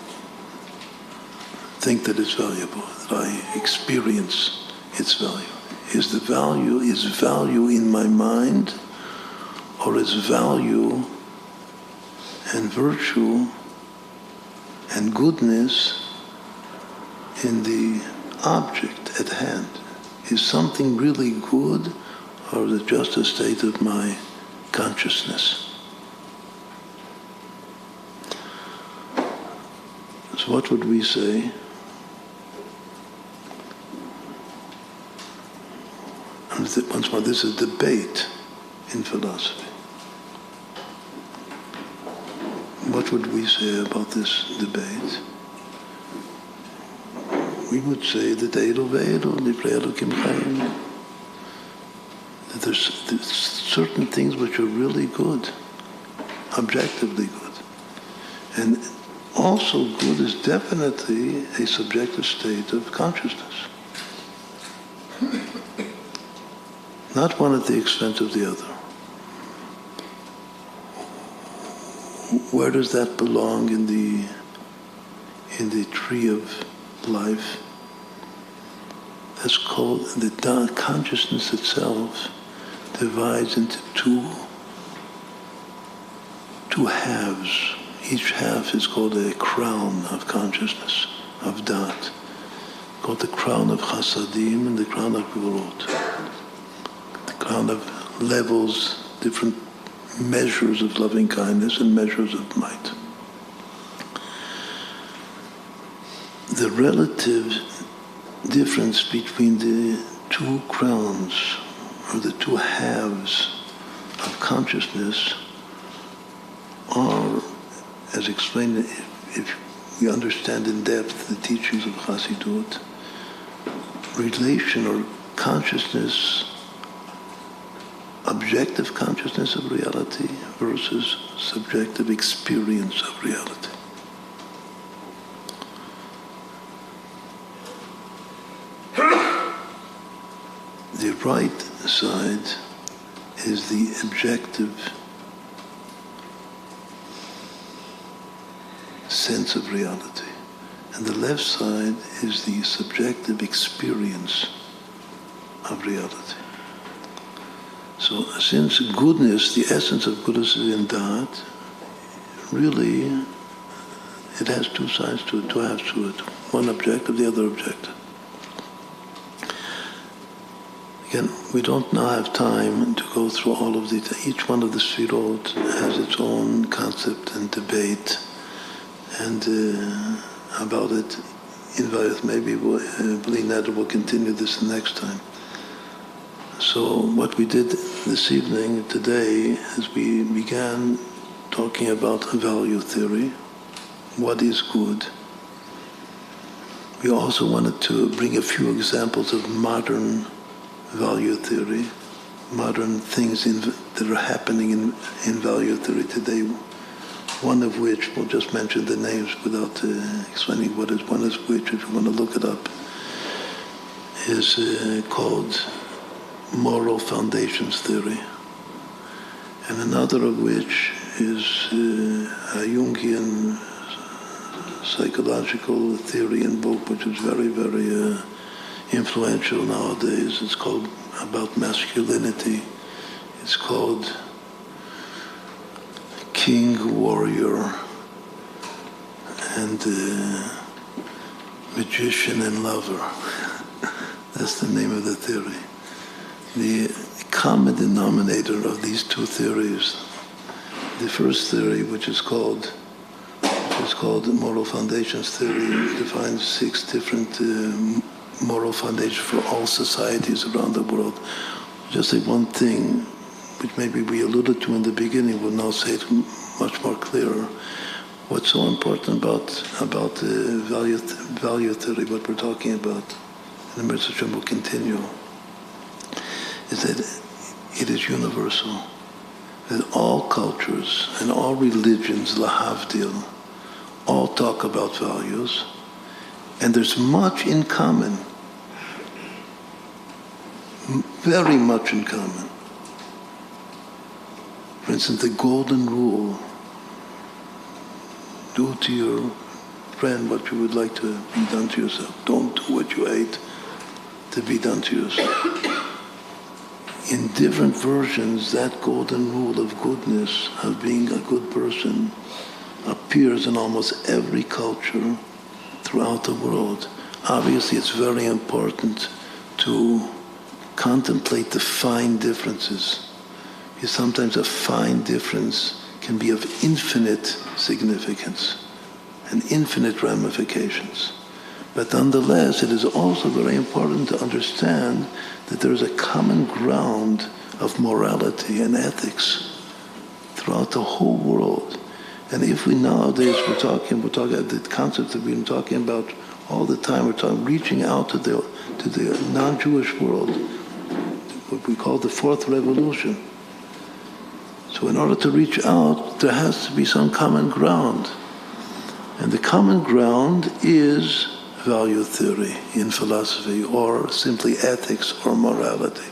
think that it's valuable, that I experience its value? Is value in my mind, or is value and virtue and goodness in the object at hand? Is something really good, or is it just a state of my consciousness? So what would we say? And once more, this is a debate in philosophy. What would we say about this debate? We would say that that there's certain things which are really good, objectively good. And also good is definitely a subjective state of consciousness. Not one at the expense of the other. Where does that belong in the tree of life? That's called, the consciousness itself divides into two halves. Each half is called a crown of consciousness, of Da'at, called the crown of Chasadim and the crown of Gvurot. The crown of levels, different measures of loving kindness and measures of might. The relative difference between the two crowns, or the two halves of consciousness, are, as explained, if we understand in depth the teachings of Chassidut, relation or consciousness, objective consciousness of reality versus subjective experience of reality. The right side is the objective sense of reality, and the left side is the subjective experience of reality. So since goodness, the essence of goodness is in Da'at, really it has two sides to it, two halves to it. One objective, the other objective. Again, we don't now have time to go through all of these. Each one of the sfirot has its own concept and debate and about it in various. Maybe Neder will continue this next time. So what we did this evening, today, is we began talking about value theory. What is good? We also wanted to bring a few examples of modern value theory, modern things that are happening in value theory today. One of which, we'll just mention the names without explaining what is one is which, if you want to look it up, is called moral foundations theory. And another of which is a Jungian psychological theory and book, which is very, very influential nowadays. It's called about masculinity. It's called King, Warrior, and Magician and Lover. That's the name of the theory. The common denominator of these two theories, the first theory, which is called the moral foundations theory, defines 6 different moral foundations for all societies around the world. Just say one thing, which maybe we alluded to in the beginning, we'll now say it much more clearer. What's so important about value theory, what we're talking about, and the Mitzvah will continue, is that it is universal. That all cultures and all religions, lahavdil, all talk about values, and there's much in common, very much in common. For instance, the golden rule, do to your friend what you would like to be done to yourself. Don't do what you hate to be done to yourself. In different versions, that golden rule of goodness, of being a good person, appears in almost every culture throughout the world. Obviously, it's very important to contemplate the fine differences. Because sometimes a fine difference can be of infinite significance and infinite ramifications. But nonetheless, it is also very important to understand that there is a common ground of morality and ethics throughout the whole world. And if we nowadays we're talking about the concept that we've been talking about all the time, we're talking reaching out to the non-Jewish world, what we call the fourth revolution. So in order to reach out, there has to be some common ground. And the common ground is value theory in philosophy, or simply ethics or morality.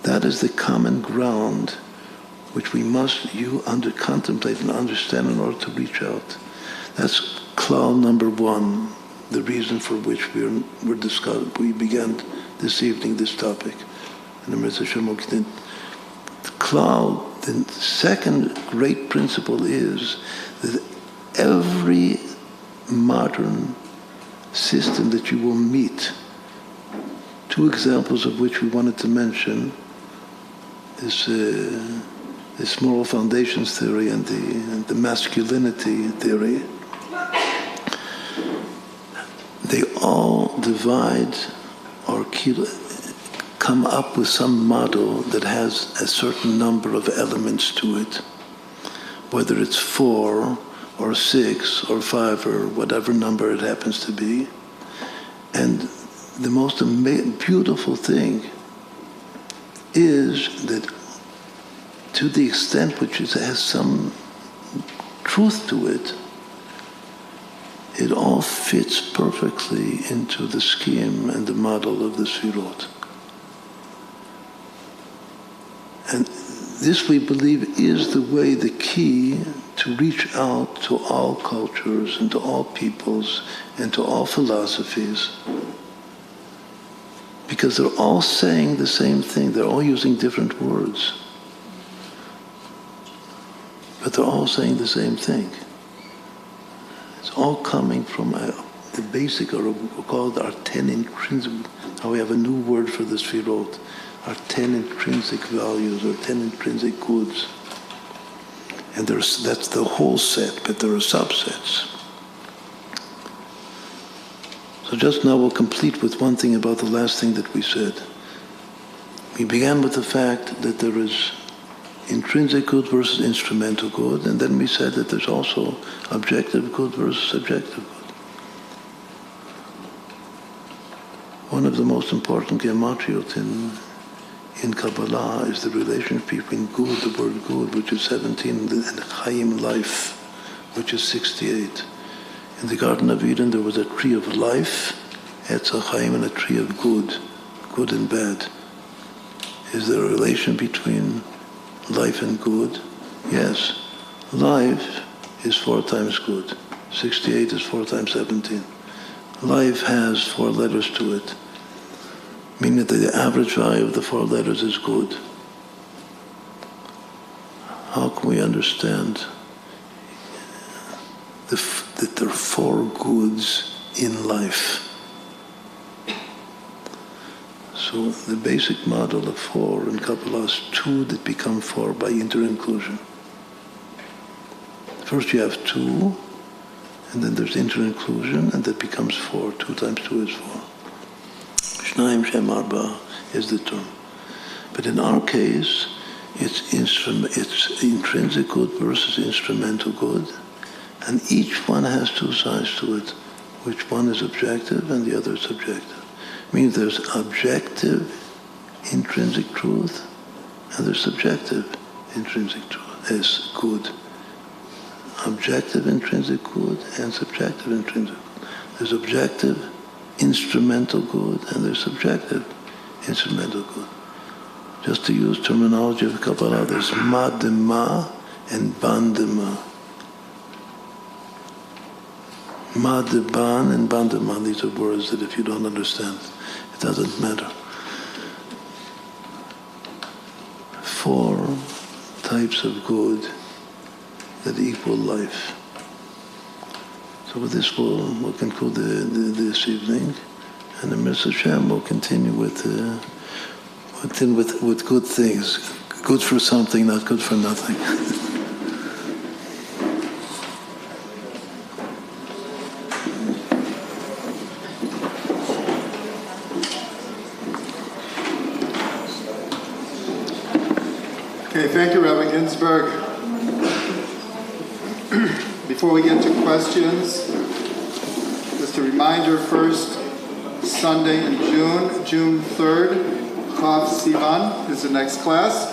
That is the common ground which we must contemplate and understand in order to reach out. That's klal number 1, the reason for which we began this evening this topic. And the Mitzvah Shemot. Klal, the second great principle is that every modern system that you will meet, 2 examples of which we wanted to mention, is this moral foundations theory and the masculinity theory. They all divide or come up with some model that has a certain number of elements to it, whether it's 4 or 6 or 5 or whatever number it happens to be. And the most beautiful thing is that to the extent which it has some truth to it, it all fits perfectly into the scheme and the model of the Sfirot. And this, we believe, is the way, the key to reach out to all cultures and to all peoples and to all philosophies. Because they're all saying the same thing. They're all using different words. But they're all saying the same thing. It's all coming from the basic, or called our 10 intrinsic, how we have a new word for the sfirot, our 10 intrinsic values, or 10 intrinsic goods. And that's the whole set, but there are subsets. So just now we'll complete with one thing about the last thing that we said. We began with the fact that there is intrinsic good versus instrumental good, and then we said that there's also objective good versus subjective good. One of the most important gematriot in Kabbalah is the relationship between good, the word good, which is 17, and Chaim, life, which is 68. In the Garden of Eden, there was a tree of life, Etz HaChaim, and a tree of good and bad. Is there a relation between life and good? Yes. Life is 4 times good. 68 is 4 times 17. Life has 4 letters to it, meaning that the average value of the 4 letters is good. How can we understand that there are 4 goods in life? So the basic model of 4 in Kabbalah is 2 that become 4 by interinclusion. First you have 2, and then there's interinclusion, and that becomes 4. 2 times 2 is 4. Shnaim Shem Arba is the term. But in our case, it's intrinsic good versus instrumental good, and each one has 2 sides to it, which one is objective and the other is subjective. Means there's objective intrinsic truth and there's subjective intrinsic truth as good. Objective intrinsic good and subjective intrinsic good. There's objective instrumental good and there's subjective instrumental good. Just to use terminology of Kabbalah, there's ma de ma and ban de ma. Ma de ban and ban de ma, these are words that if you don't understand, it doesn't matter. 4 types of good that equal life. So with this we'll conclude this evening, and the Mitzvah Hashem will continue with good things. Good for something, not good for nothing. Okay, thank you, Rabbi Ginsburgh. Before we get to questions, just a reminder first, Sunday in June 3rd, Chav Sivan is the next class.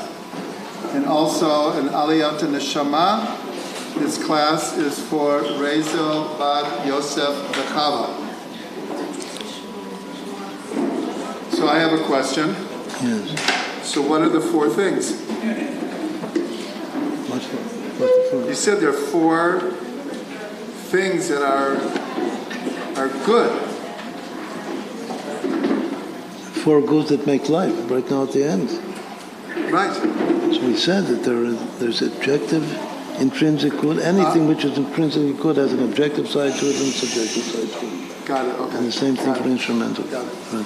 And also an Aliyat Neshama. This class is for Rezel Bad Yosef Bechava. So I have a question. Yes. So what are the 4 things? What's the 4? You said there are 4 things that are good. 4 goods that make life, right now at the end. Right. So we said that there's objective, intrinsic good. Anything which is intrinsically good has an objective side to it and a subjective side to it. Got it, okay. And the same thing for instrumental. Got it. Right.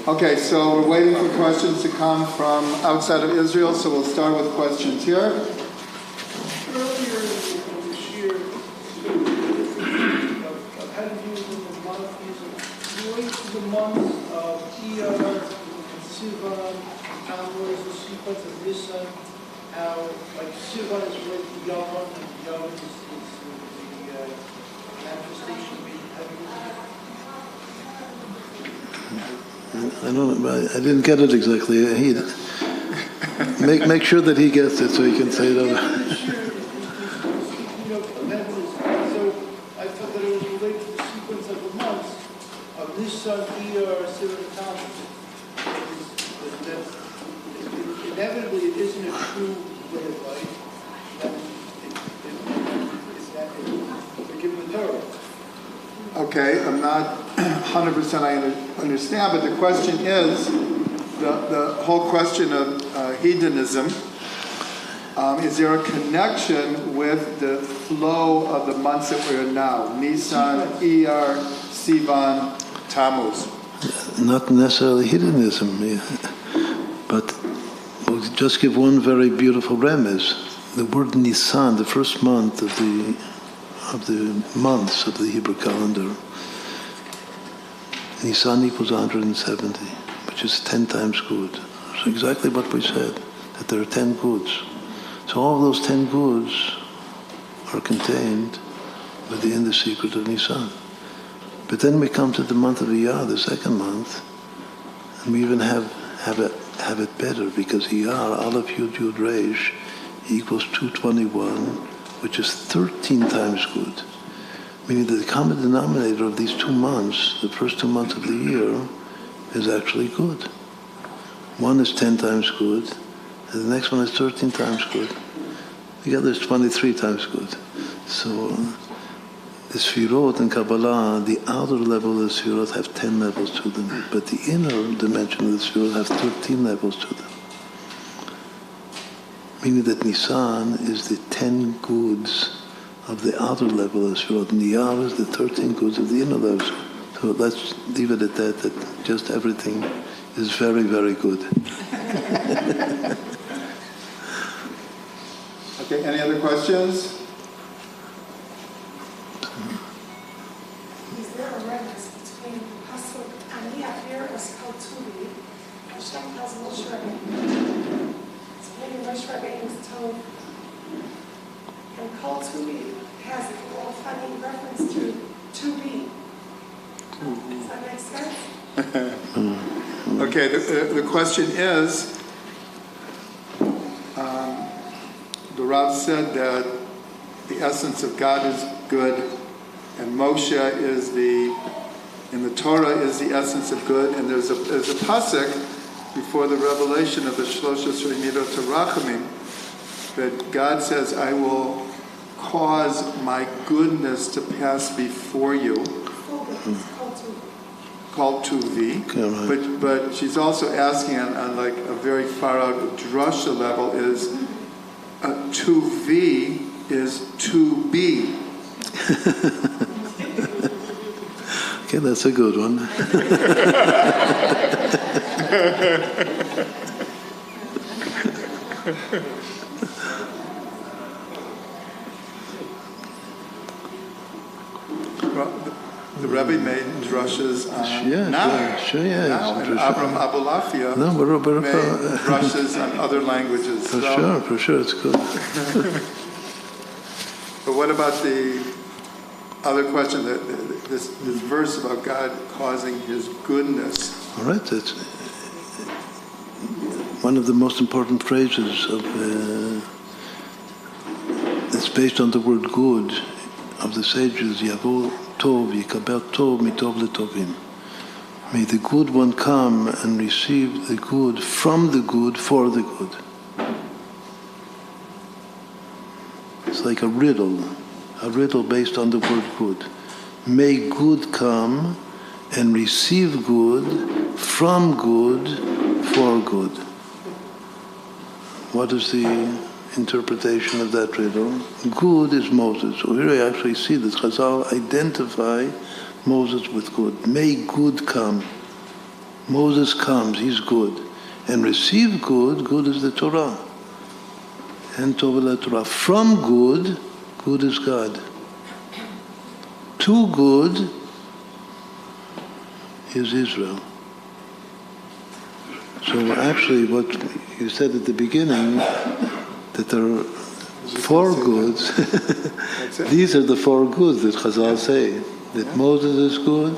Okay, so we're waiting for questions to come from outside of Israel, so we'll start with questions here. Earlier in the shiur, how to do with the monotheism, relate to the months of Iyar, Sivan, Tammuz, the sequence of Nisan, how like Sivan is related to Yom, and Yom is the manifestation of I don't know, I didn't get it exactly. Make sure that he gets it so he can say it over. So I thought that it was related to the sequence of the months of Nisan, Iyar, Sivan, Tammuz. Inevitably, it isn't a true way of life. It's given the Torah. Okay, I'm not 100% I understand, but the question is, the whole question of hedonism, is there a connection with the flow of the months that we're in now. Nisan, Iyar, Sivan, Tammuz. Not necessarily hedonism, but we'll just give one very beautiful remez. The word Nisan, the first month of the months of the Hebrew calendar, Nisan equals 170, which is 10 times good. So exactly what we said, that there are 10 goods. So all those 10 goods are contained within the secret of Nisan. But then we come to the month of Iyar, the second month, and we even have it better, because Iyar, Aleph Yud Yud Reish, equals 221, which is 13 times good. Meaning that the common denominator of these 2 months, the first 2 months of the year, is actually good. One is 10 times good, and the next one is 13 times good. The other is 23 times good. So the Sfirot in Kabbalah, the outer level of the Sfirot have 10 levels to them, but the inner dimension of the Sfirot have 13 levels to them. Meaning that Nisan is the 10 goods of the outer level of the Sfirot, and Iyar is the 13 goods of the inner level. So let's leave it at that just everything is very, very good. Okay, any other questions? Is there a reference between Pasuk Ani Afir Eskal Tuvi, Hashem tells Moshe Rabbeinu, so maybe Moshe Rabbeinu is told, and Kol Tuvi has a little funny reference to be. Does that make sense? Okay, the question is, the Rav said that the essence of God is good, and Moshe is in the Torah is the essence of good, and there's a pasuk before the revelation of the Shlosha Midot Rachamim that God says, I will cause my goodness to pass before you. Called Tuvi, but she's also asking on like a very far out drasha level is Tuvi is to be. Okay, that's a good one. The Rebbe made drushes on now and Abram Abulafia made drushes on other languages. For sure, it's good. But what about the other question, this verse about God causing His goodness? All right, that's one of the most important phrases it's based on the word good of the sages, Yavo Tov, Yikabel Tov, Mitov Letovim. May the good one come and receive the good from the good for the good. It's like a riddle based on the word good. May good come and receive good from good for good. What is the interpretation of that riddle? Good is Moses. So here I actually see that Chazal identify Moses with good. May good come. Moses comes, he's good. And receive good, good is the Torah. And Tov Torah. From good, good is God. To good is Israel. So actually what you said at the beginning, that there are 4 goods. These are the 4 goods that Chazal say. That Moses is good,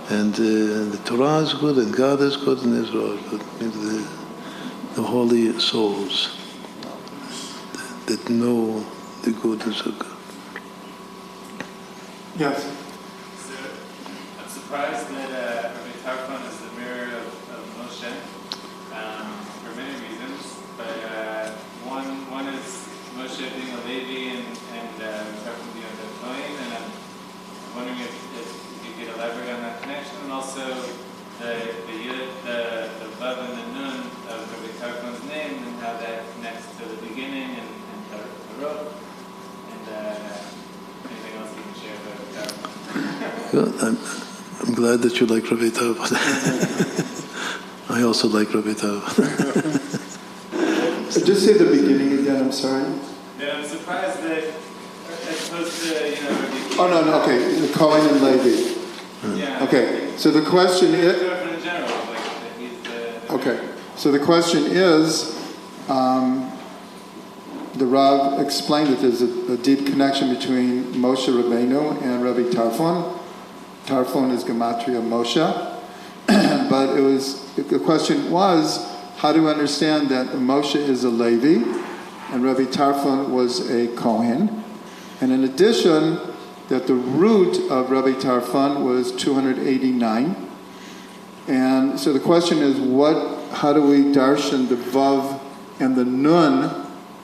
and the Torah is good, and God is good, and Israel is good. The holy souls that know the goodness of God. Yes. So I'm surprised that Rebbi Tarfon is the mirror of Moshe for many reasons, but one is Moshe being a Levi and Tarfon being a Kohen, and I'm wondering if you could elaborate on that connection, and also the Yud, the Vav and the Nun of Rebbi Tarfon's name, and how that connects to the beginning and Tarot. And Good. I'm glad that you like Rebbi Tarfon. I also like Rebbi Tarfon. Just say the beginning again, I'm sorry. Yeah, I'm surprised that, as opposed to, Rebbi. Oh, no, okay, the Cohen and Levi. Yeah. Okay, so the question is... In general, like, that he's the Okay, so the question is, the Rav explained that there's a deep connection between Moshe Rabbeinu and Rebbi Tarfon. Tarfon is Gematria Moshe. But the question was, how do we understand that Moshe is a Levi and Rebbi Tarfon was a Kohen? And in addition, that the root of Rebbi Tarfon was 289. And so the question is, how do we darshan the Vav and the Nun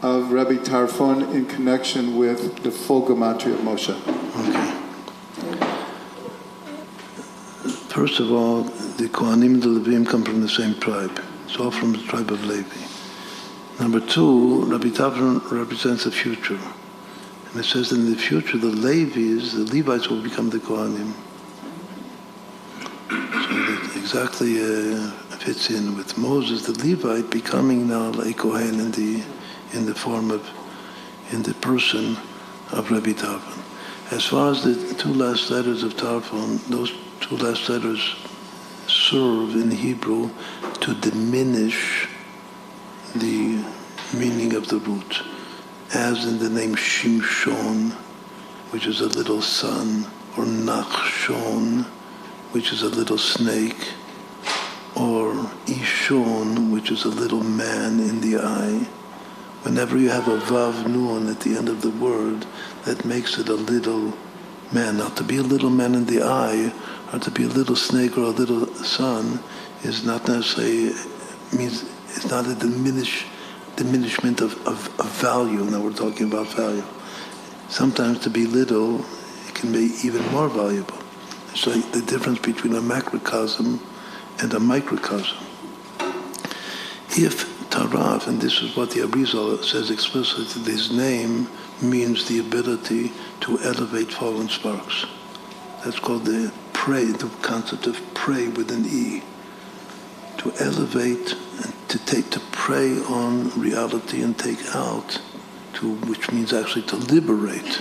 of Rebbi Tarfon in connection with the full Gematria of Moshe? Okay. First of all, the Kohanim and the Levim come from the same tribe. It's all from the tribe of Levi. Number two, Rebbi Tarfon represents the future. And it says that in the future, the Levites will become the Kohanim. So that exactly fits in with Moses, the Levite, becoming now a Kohen in the person of Rebbi Tarfon. As far as the two last letters of Tarfon, those two last letters serve in Hebrew to diminish the meaning of the root, as in the name Shimshon, which is a little son, or Nachshon, which is a little snake, or Ishon, which is a little man in the eye. Whenever you have a Vav Nun at the end of the word, that makes it a little man. Now, to be a little man in the eye, or to be a little snake or a little son, is not necessarily, means it's not a diminishment of value. Now we're talking about value. Sometimes to be little, it can be even more valuable. It's like the difference between a macrocosm and a microcosm. If Tarav, and this is what the Arizal says explicitly, his name means the ability to elevate fallen sparks. That's called the concept of prey with an E. To elevate, and to prey on reality and take out, which means actually to liberate.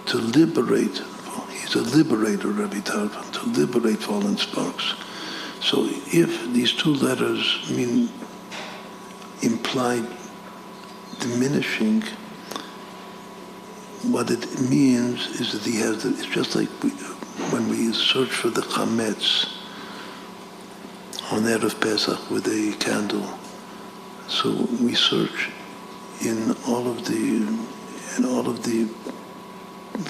To liberate. He's a liberator, Rebbi Tarfon, to liberate fallen sparks. So if these two letters imply diminishing, what it means is that it's just like when we search for the chametz on Erev Pesach with a candle. So we search in all of the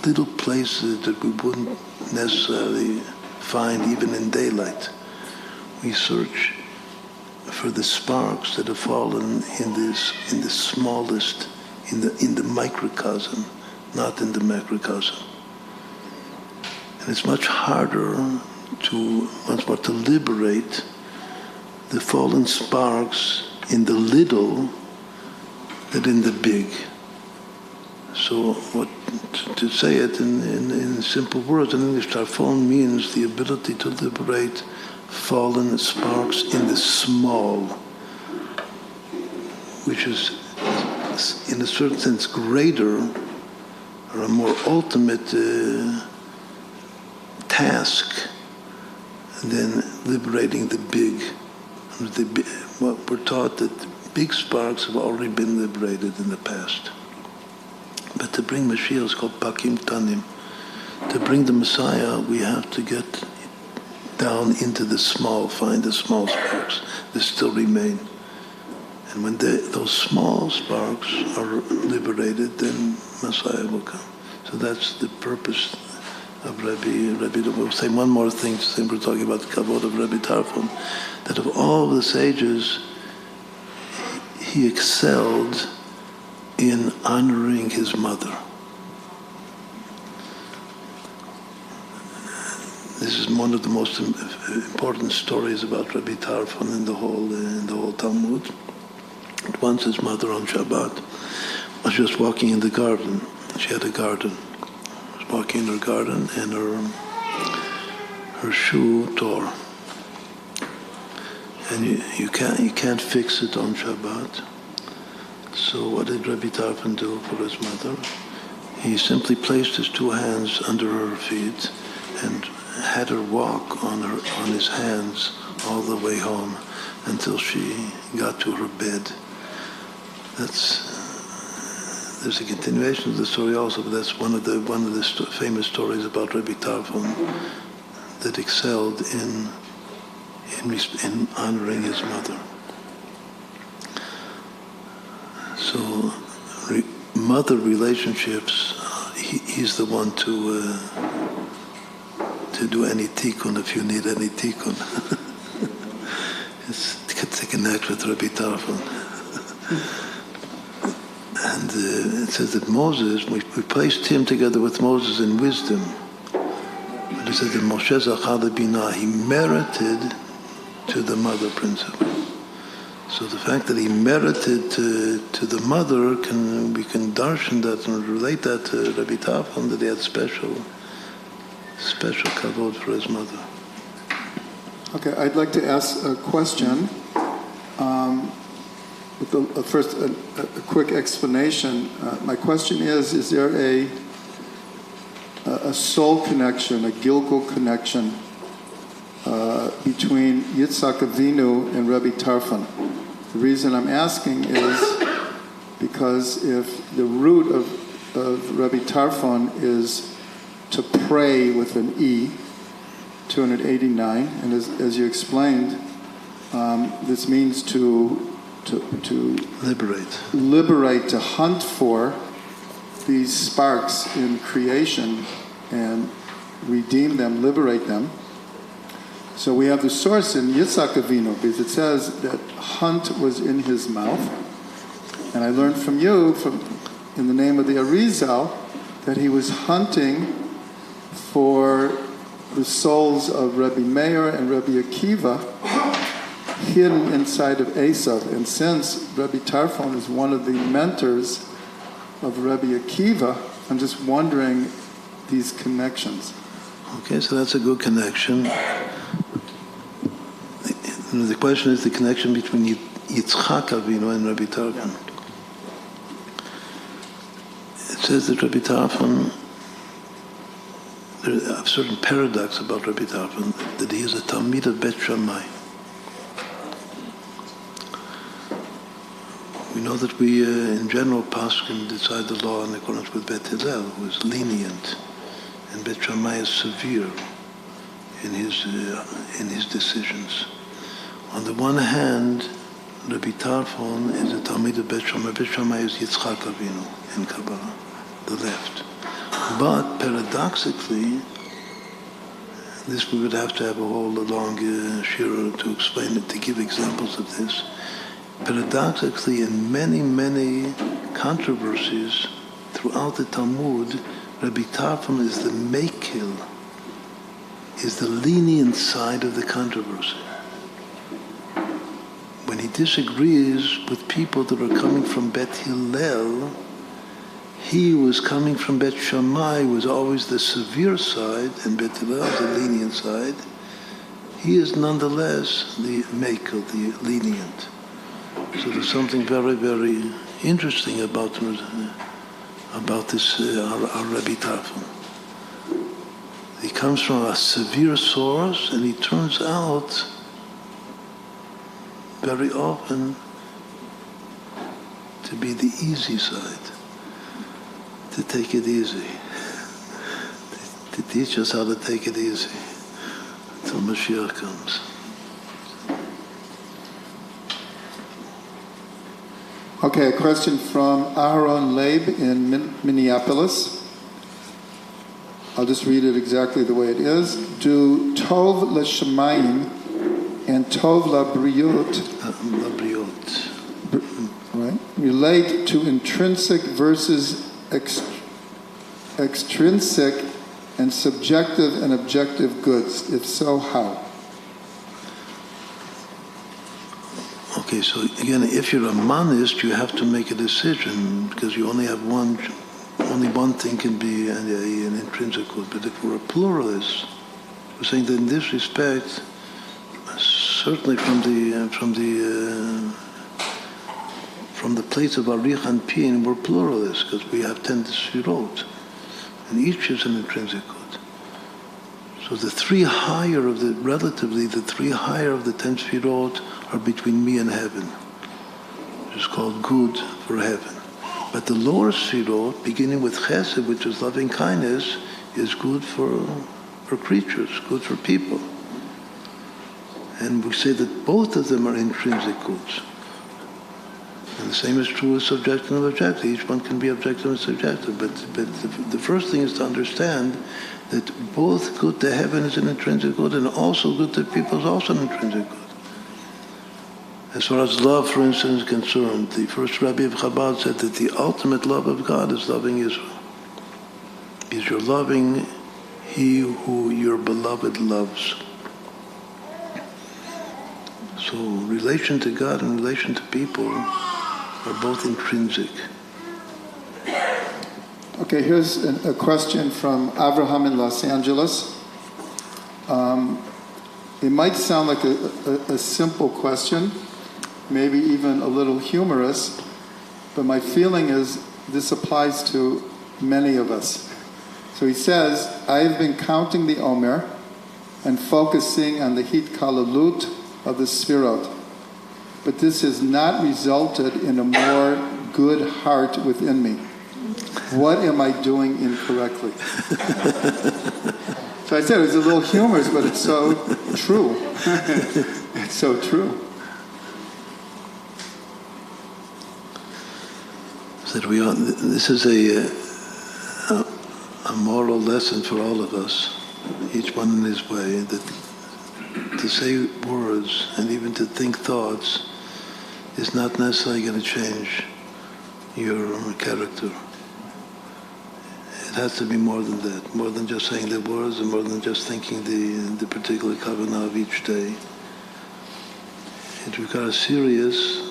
little places that we wouldn't necessarily find even in daylight. We search for the sparks that have fallen in the smallest, in the microcosm, not in the macrocosm. And it's much harder to liberate the fallen sparks in the little than in the big. So to say it in simple words, in English, Tarfon means the ability to liberate fallen sparks in the small, which is in a certain sense greater or a more ultimate task than liberating the big. We're taught that big sparks have already been liberated in the past. But to bring Mashiach is called Pakim Tanim. To bring the Messiah, we have to get down into the small, find the small sparks that still remain. And when those small sparks are liberated, then Messiah will come. So that's the purpose of Rebbi. We'll say one more thing, since we're talking about the Kavod of Rebbi Tarfon, that of all the sages, he excelled in honoring his mother. This is one of the most important stories about Rebbi Tarfon in the whole Talmud. Once his mother on Shabbat was just walking in the garden. She had a garden. She was walking in her garden, and her her shoe tore. And you can't fix it on Shabbat. So what did Rebbi Tarfon do for his mother? He simply placed his two hands under her feet and had her walk on his hands all the way home until she got to her bed. There's a continuation of the story also, but that's one of the famous stories about Rebbi Tarfon that excelled in honoring his mother. So, mother relationships, he's the one to do any tikkun if you need any tikkun. To connect with Rebbi Tarfon. And it says that Moses, we placed him together with Moses in wisdom. But it says that Moshe Zachar Binah, he merited to the mother principle. So the fact that he merited to the mother, we can darshan that and relate that to Rebbi Tarfon, that he had special kavod for his mother. Okay, I'd like to ask a question. First, a quick explanation. My question is there a soul connection, a Gilgul connection between Yitzhak Avinu and Rebbi Tarfon? The reason I'm asking is because if the root of Rebbi Tarfon is to pray with an E, 289, and as you explained, this means to liberate, to hunt for these sparks in creation and redeem them, liberate them. So we have the source in Yitzhak Avinu, because it says that hunt was in his mouth. And I learned from you, in the name of the Arizal, that he was hunting for the souls of Rebbe Meir and Rebbe Akiva hidden inside of Esav. And since Rebbe Tarfon is one of the mentors of Rebbe Akiva, I'm just wondering these connections. Okay, so that's a good connection. The question is the connection between Yitzchak Avinu and Rebbi Tarfon. It says that Rebbi Tarfon, there are certain paradox about Rebbi Tarfon, that he is a Talmid of Bet Shammai. We know that we, in general, Paskin decide the law in accordance with Bet Hillel, who is lenient, and Bet Shammai is severe in his decisions. On the one hand, Rebbi Tarfon is a Talmid of Bet Shammai. Bet Shammai is Yitzchak Avinu in Kabbalah, the left. But paradoxically, this we would have to have a whole long shiur to explain it, to give examples of this. Paradoxically, in many, many controversies throughout the Talmud, Rebbi Tarfon is the mekil, is the lenient side of the controversy. When he disagrees with people that are coming from Bet Hillel, he was coming from Bet Shammai, was always the severe side, and Bet Hillel, the lenient side. He is nonetheless the mekil, the lenient. So there's something very, very interesting about this, our Rebbi Tarfon. He comes from a severe source, and he turns out very often to be the easy side, to take it easy, to teach us how to take it easy until Mashiach comes. Okay, a question from Aaron Leib in Minneapolis. I'll just read it exactly the way it is. Do Tov L'Shamayim and Tov L'Briut right, relate to intrinsic versus extrinsic and subjective and objective goods? If so, how? Okay, so again, if you're a monist, you have to make a decision because you only have only one thing can be an intrinsic good. But if we're a pluralist, We're saying that in this respect, certainly from the place of Arich and Pin, we're pluralists because we have 10 sefirot, and each is an intrinsic good. So the three higher of the 10 sefirot are between me and heaven, which is called good for heaven. But the lower sefirot, beginning with chesed, which is loving kindness, is good for creatures, good for people. And we say that both of them are intrinsic goods. And the same is true with subjective and objective. Each one can be objective and subjective. But the first thing is to understand that both good to heaven is an intrinsic good, and also good to people is also an intrinsic good. As far as love, for instance, is concerned, the first Rabbi of Chabad said that the ultimate love of God is loving Israel. Because you're loving he who your beloved loves. So relation to God and relation to people are both intrinsic. Okay, here's a question from Abraham in Los Angeles. It might sound like a simple question, maybe even a little humorous, but my feeling is this applies to many of us. So he says, I've been counting the Omer and focusing on the hitkalalut of the sefirot, but this has not resulted in a more good heart within me. What am I doing incorrectly? So I said it was a little humorous, but it's so true. It's so true. This is a moral lesson for all of us, each one in his way, that to say words and even to think thoughts is not necessarily going to change your character. It has to be more than that, more than just saying the words and more than just thinking the particular kavanah of each day. It requires serious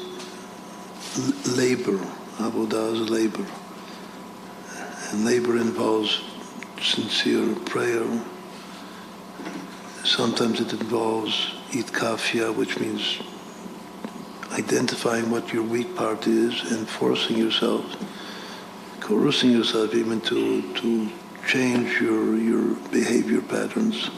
labor. Avodah is labor. And labor involves sincere prayer. Sometimes it involves itkafia, which means identifying what your weak part is and forcing yourself, coercing yourself even to change your behavior patterns.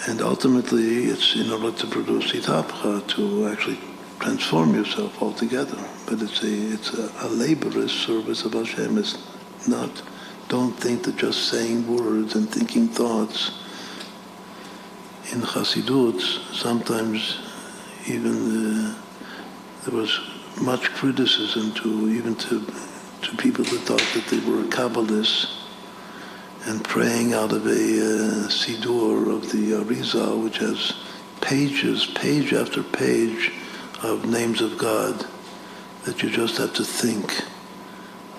And ultimately, it's in order to produce hitapcha, to actually transform yourself altogether. But it's a laborious service of Hashem. It's not, don't think that just saying words and thinking thoughts. In Chassidut, sometimes even there was much criticism to people that thought that they were Kabbalists and praying out of a Sidur of the Arizal, which has page after page of names of God that you just have to think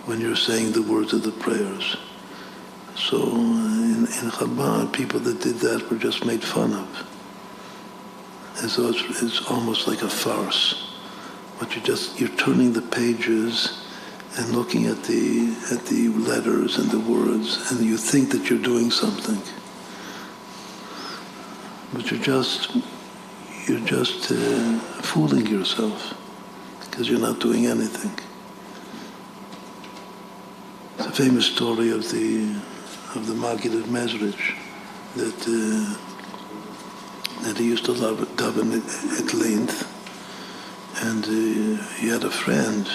when you're saying the words of the prayers. So in Chabad, people that did that were just made fun of. And so it's almost like a farce. But you're turning the pages and looking at the letters and the words, and you think that you're doing something. But you're just fooling yourself because you're not doing anything. It's a famous story of the Maggid of Mezrich that he used to daven at length, and he had a friend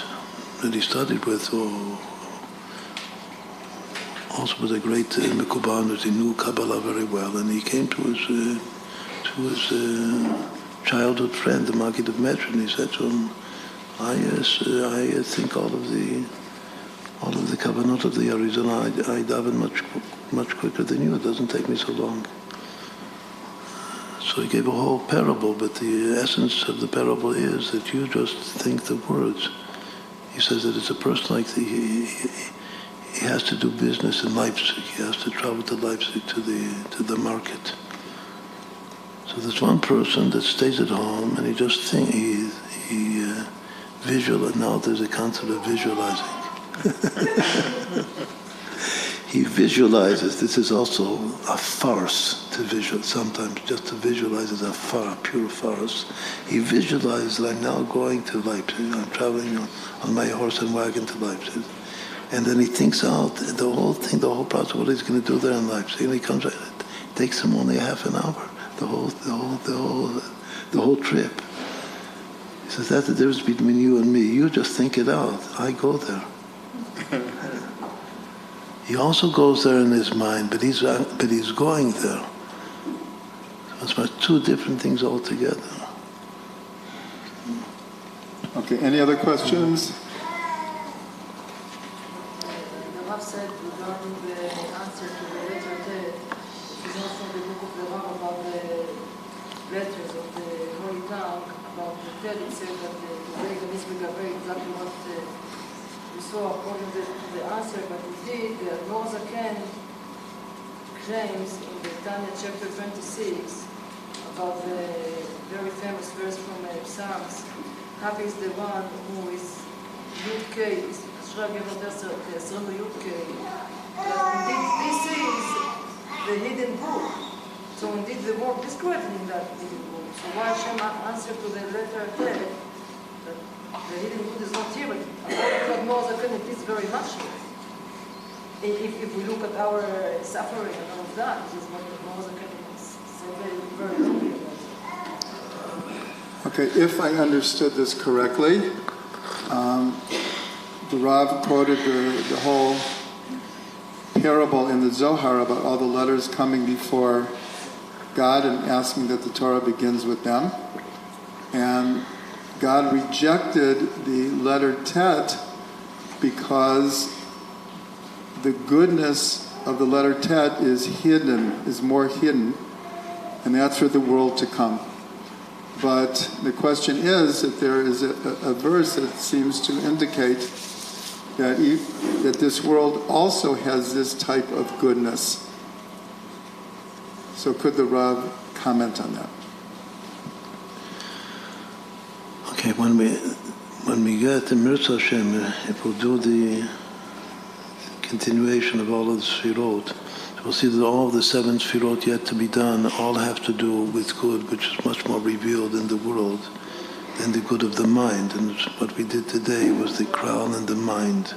that he studied with who also was a great Mekubaner. He knew Kabbalah very well, and he came to his childhood friend, the Maggid of Mezrich, and he said to him, I think all of the kavanot of the Arizona, I daven much quicker than you. It doesn't take me so long. So he gave a whole parable, but the essence of the parable is that you just think the words. He says that it's a person like he has to do business in Leipzig. He has to travel to Leipzig to the market. So there's one person that stays at home and he just thinks, he visualizes. Now there's a concept of visualizing. he visualizes. This is also a farce to visualize. Sometimes just to visualize is a pure farce. He visualizes, I'm now going to Leipzig. I'm traveling on my horse and wagon to Leipzig. And then he thinks out the whole thing, the whole process, what he's going to do there in Leipzig. And he comes out, it takes him only half an hour, the whole trip. He says, that's the difference between you and me. You just think it out. I go there. He also goes there in his mind, but he's going there. So it's two different things altogether. Okay, any other questions? The Rav said regarding the answer to the letter T, it is also the book of the Rav about the letters of the Holy Tongue, about the Ted. It said that the Rebbi Ginsburgh very exactly what we saw according to the answer, but indeed the Admor Zaken claims in the Tanya chapter 26 about the very famous verse from Psalms, happy is the one who is Yud-K, indeed, this is the hidden book. So indeed the word is created in that hidden book. So why Hashem answer to the letter T, that the hidden book is not here, but according to Admor Zaken, it is very much here. If we look at our suffering and all of that, this is what Admor Zaken said very clearly about it. Okay, if I understood this correctly, the Rav quoted the whole parable in the Zohar about all the letters coming before God and asking that the Torah begins with them. And God rejected the letter Tet because the goodness of the letter Tet is more hidden, and that's for the world to come. But the question is that there is a verse that seems to indicate that this world also has this type of goodness. So could the Rav comment on that? Okay, when we get to Mirza Hashem, if we'll do the continuation of all of the Sfirot, we'll see that all of the 7 Sfirot yet to be done all have to do with good, which is much more revealed in the world than the good of the mind. And what we did today was the crown and the mind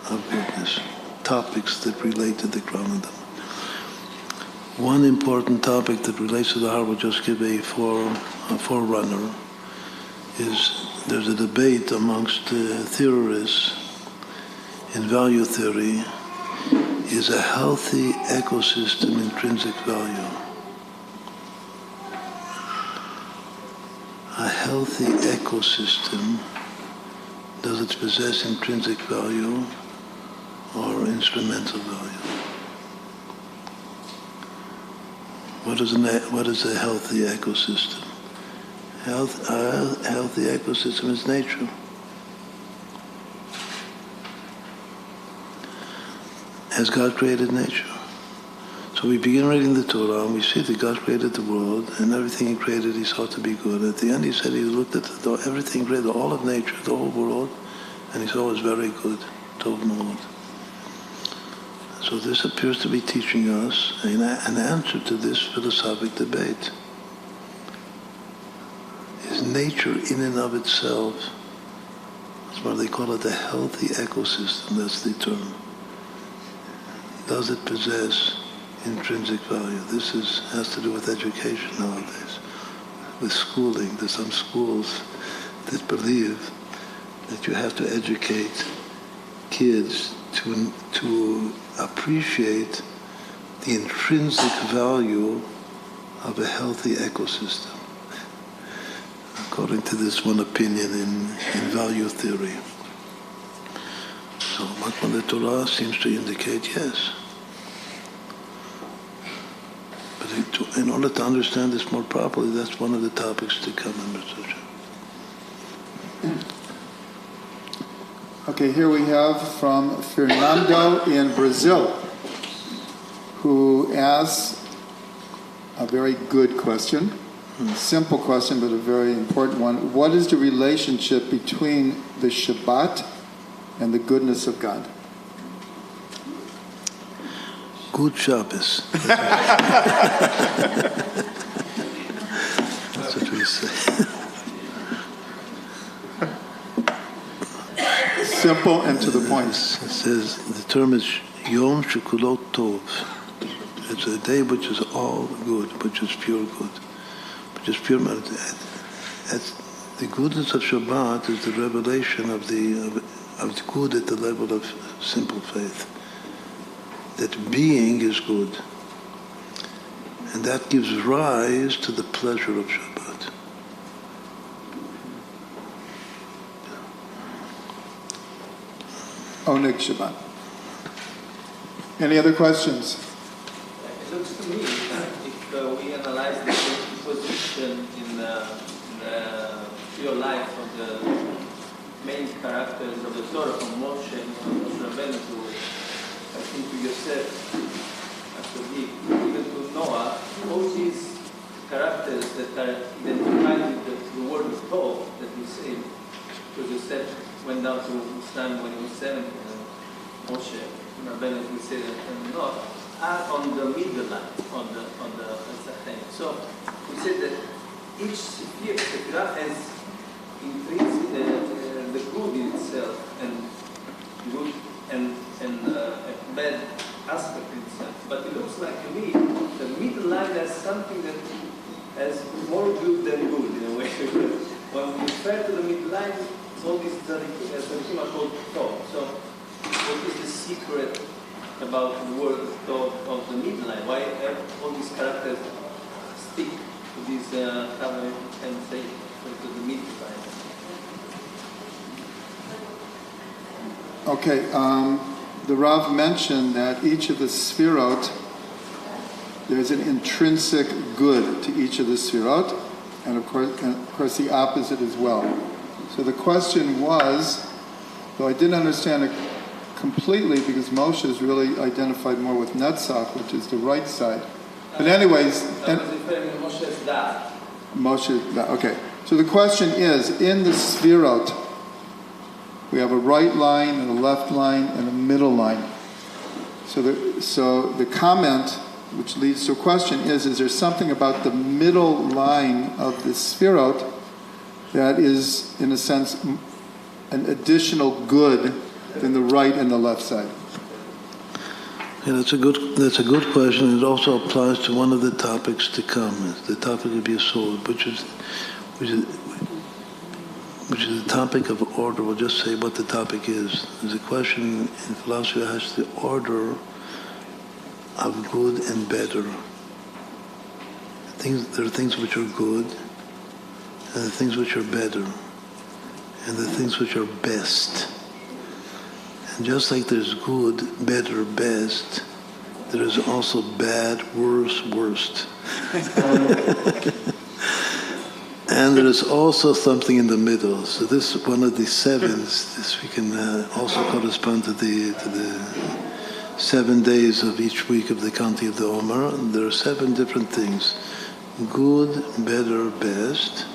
of goodness, topics that relate to the crown and the mind. One important topic that relates to the heart, we'll just give a forerunner, is there's a debate amongst theorists in value theory. Is a healthy ecosystem intrinsic value? A healthy ecosystem, does it possess intrinsic value or instrumental value? What is a healthy ecosystem? A healthy ecosystem is nature. Has God created nature? So we begin reading the Torah and we see that God created the world, and everything He created He saw to be good. At the end He said He looked at everything created, all of nature, the whole world, and He saw it was very good, Tov מאוד. So this appears to be teaching us an answer to this philosophic debate. Is nature in and of itself, that's why they call it a healthy ecosystem, that's the term. Does it possess intrinsic value? This has to do with education nowadays, with schooling. There's some schools that believe that you have to educate kids to appreciate the intrinsic value of a healthy ecosystem, according to this one opinion in value theory. So Matman the Torah seems to indicate yes. But in order to understand this more properly, that's one of the topics to come in Mitzvah. Okay, here we have from Fernando in Brazil, who asks a very good question, simple question, but a very important one. What is the relationship between the Shabbat and the goodness of God? good Shabbos. That's what we say. Simple and to the point. It says, the term is Yom Shekulot Tov. It's a day which is all good, which is pure good, which is pure. The goodness of Shabbat is the revelation of the good at the level of simple faith. That being is good. And that gives rise to the pleasure of Shabbat. Oneg Shabbat. Any other questions? It looks to me, if we analyze the position in your life of the main characters of the Torah, from Moshe and Rabbeinu to, I think, to Yosef, after even to Noah, all these characters that are identified with the word of Torah that we say, because Yosef went down to Mitzrayim when he was 70, and Moshe and Rabbeinu, we say that, and Noah, are on the middle line, on the Zachem. So we say that each Sephirah has intrinsic the good in itself and good and a bad aspect in itself. But it looks like to me the middle line has something that has more good than good in a way. When we refer to the middle line, all these tzaddikim are called Tov. So what is the secret about the word of the midline? Why have all these characters stick to this covenant and say to the midline? Okay, the Rav mentioned that each of the Sfirot, there's an intrinsic good to each of the Sfirot, and of course the opposite as well. So the question was, though I didn't understand it completely because Moshe is really identified more with Netzach, which is the right side. But anyways, Moshe's that. Moshe, okay. So the question is, in the Sfirot, we have a right line and a left line and a middle line. So the comment, which leads to a question, is there something about the middle line of the Sfirot that is, in a sense, an additional good than the right and the left side? Yeah, that's a good question. It also applies to one of the topics to come, the topic of Yesod, which is the topic of order. We'll just say what the topic is. There's a question in philosophy that has the order of good and better. There are things which are good, and the things which are better, and the things which are best. And just like there's good, better, best, there is also bad, worse, worst. And there is also something in the middle. So this is one of the sevens. This we can also correspond to the 7 days of each week of the counting of the Omer. And there are 7 different things: good, better, best,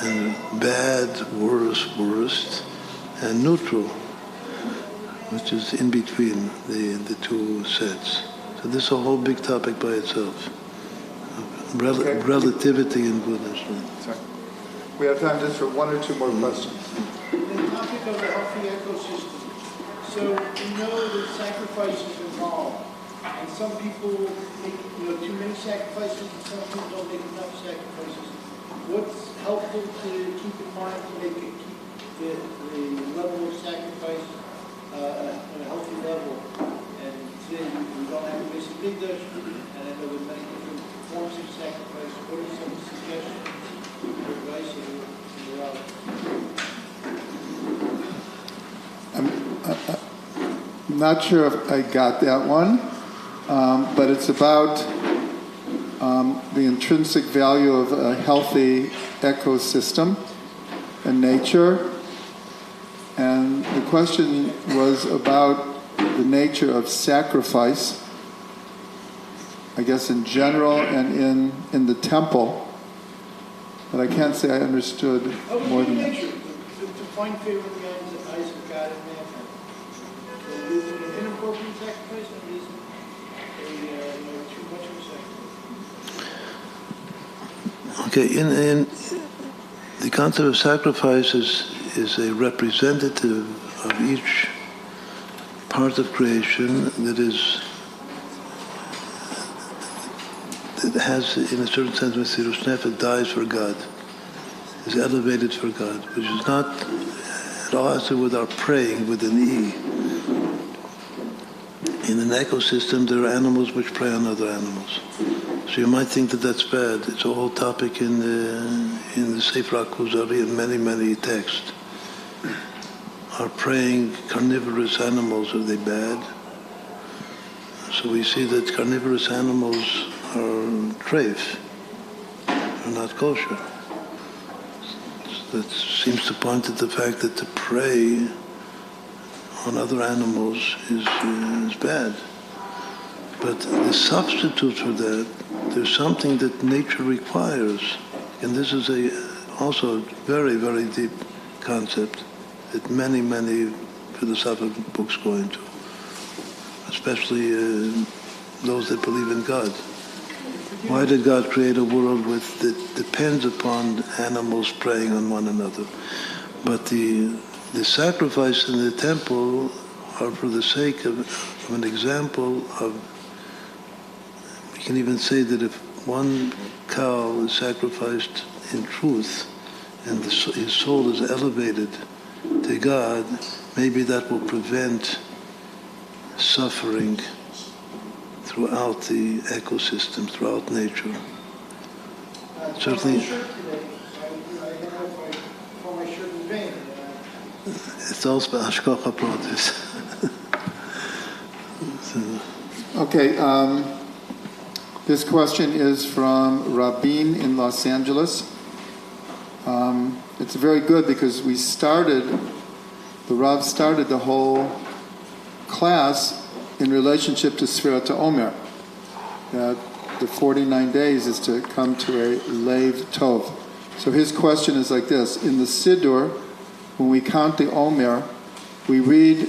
and bad, worse, worst, and neutral, which is in between the two sets. So this is a whole big topic by itself. Relativity and goodness. Sorry. We have time just for 1 or 2 more questions. The topic of the healthy ecosystem. So we know that sacrifice is involved, and some people make too many sacrifices, and some people don't make enough sacrifices. What's helpful to keep in mind to keep the level of sacrifice at a healthy level? And today we don't have to miss a big dish, and I know there are many different forms of sacrifice. What are some suggestions or advice that you're out? I'm not sure if I got that one, but it's about the intrinsic value of a healthy ecosystem and nature. And the question was about the nature of sacrifice, I guess in general and in the temple. But I can't say I understood more than that. To find favor in the eyes of God and man. So is it an inappropriate sacrifice or is it? Okay, in the concept of sacrifice is a representative of each part of creation that has, in a certain sense, Mesirus Nefesh, dies for God, is elevated for God, which is not at all has to do with our praying with an E. In an ecosystem, there are animals which prey on other animals. So you might think that that's bad. It's a whole topic in the Sefer HaKuzari and many texts. Are preying carnivorous animals, are they bad? So we see that carnivorous animals are treif, are not kosher. That seems to point at the fact that to prey on other animals is bad. But the substitute for that, there's something that nature requires. And this is also a very deep concept that many philosophical books go into, especially those that believe in God. Why did God create a world that depends upon animals preying on one another? But the sacrifice in the temple are for the sake of an example of, we can even say that if one cow is sacrificed in truth and his soul is elevated to God, maybe that will prevent suffering throughout the ecosystem, throughout nature. Certainly, it's also Hashgacha Pratis. Okay, this question is from Rabin in Los Angeles. It's very good because the Rav started the whole class in relationship to Sfirat Omer, that the 49 days is to come to a Lev Tov. So his question is like this: in the Siddur, when we count the Omer, we read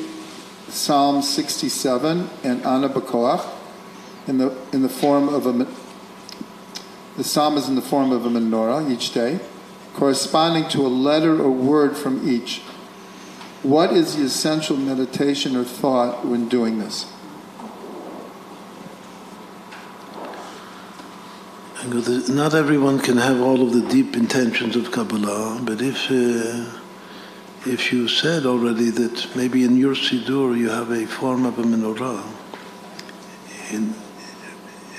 Psalm 67 and Ana B'Koach in the form of the psalm is in the form of a menorah each day, corresponding to a letter or word from each. What is the essential meditation or thought when doing this? Not everyone can have all of the deep intentions of Kabbalah, but if you said already that maybe in your Siddur you have a form of a menorah, in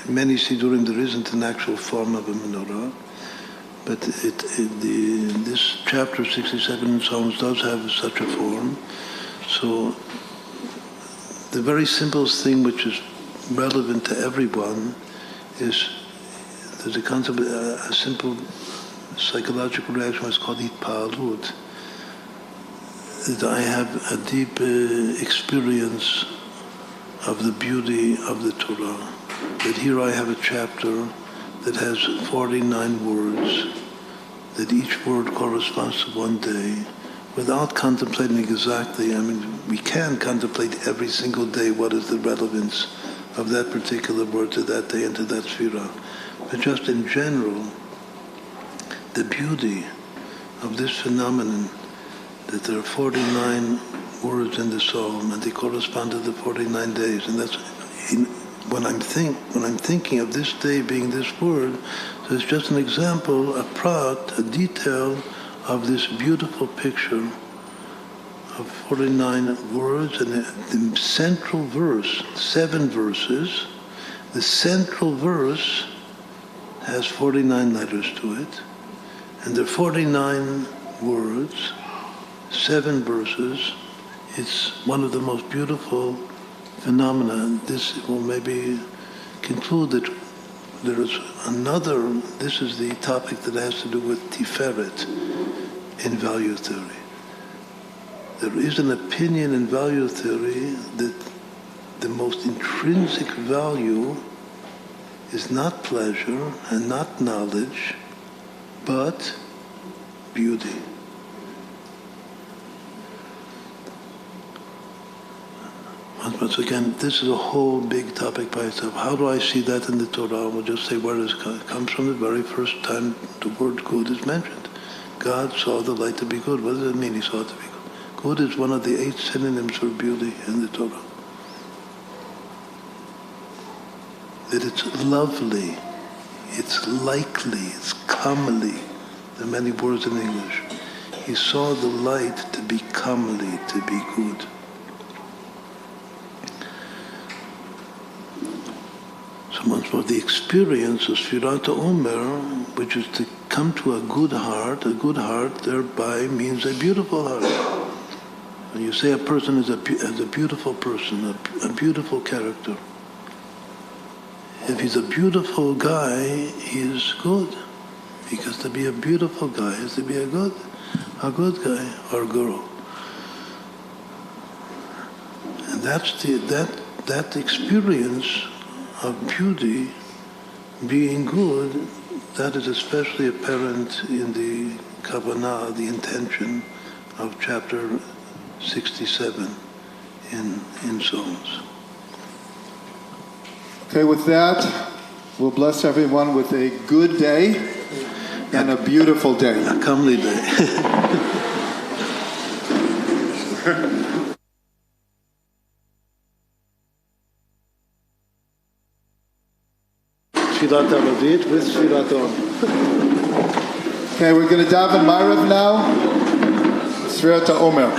many Siddurim there isn't an actual form of a menorah, but this chapter 67 in Psalms does have such a form. So the very simplest thing which is relevant to everyone is there's a concept, a simple psychological reaction is called hitpalut. That I have a deep experience of the beauty of the Torah. That here I have a chapter that has 49 words, that each word corresponds to one day, without contemplating exactly. I mean, we can contemplate every single day what is the relevance of that particular word to that day and to that sphira. But just in general, the beauty of this phenomenon, that there are 49 words in the psalm and they correspond to the 49 days, and that's when I'm thinking of this day being this word, so it's just an example, a prat, a detail of this beautiful picture of 49 words, and the central verse, 7 verses, the central verse has 49 letters to it, and there are 49 words, 7 verses. It's one of the most beautiful phenomena. This will maybe conclude that there is another, this is the topic that has to do with Tiferet in value theory. There is an opinion in value theory that the most intrinsic value is not pleasure and not knowledge, but beauty. Once again, this is a whole big topic by itself. How do I see that in the Torah? We'll just say where it comes from the very first time the word good is mentioned. God saw the light to be good. What does it mean he saw it to be good? Good is one of the 8 synonyms for beauty in the Torah. That it's lovely, it's likely, it's comely. There are many words in English. He saw the light to be comely, to be good. So much more the experience of Sfirat Omer, which is to come to a good heart thereby means a beautiful heart. When you say a person is a beautiful person, a beautiful character, if he's a beautiful guy, he's good. Because to be a beautiful guy is to be a good guy or girl. And that's that experience of beauty being good, that is especially apparent in the Kabbalah, the intention of chapter 67 in Psalms. Okay, with that, we'll bless everyone with a good day and a beautiful day. A comely day. Tfilat Aravit with Tfilat Omer. Okay, we're going to daven Ma'ariv now. Sfirat Omer.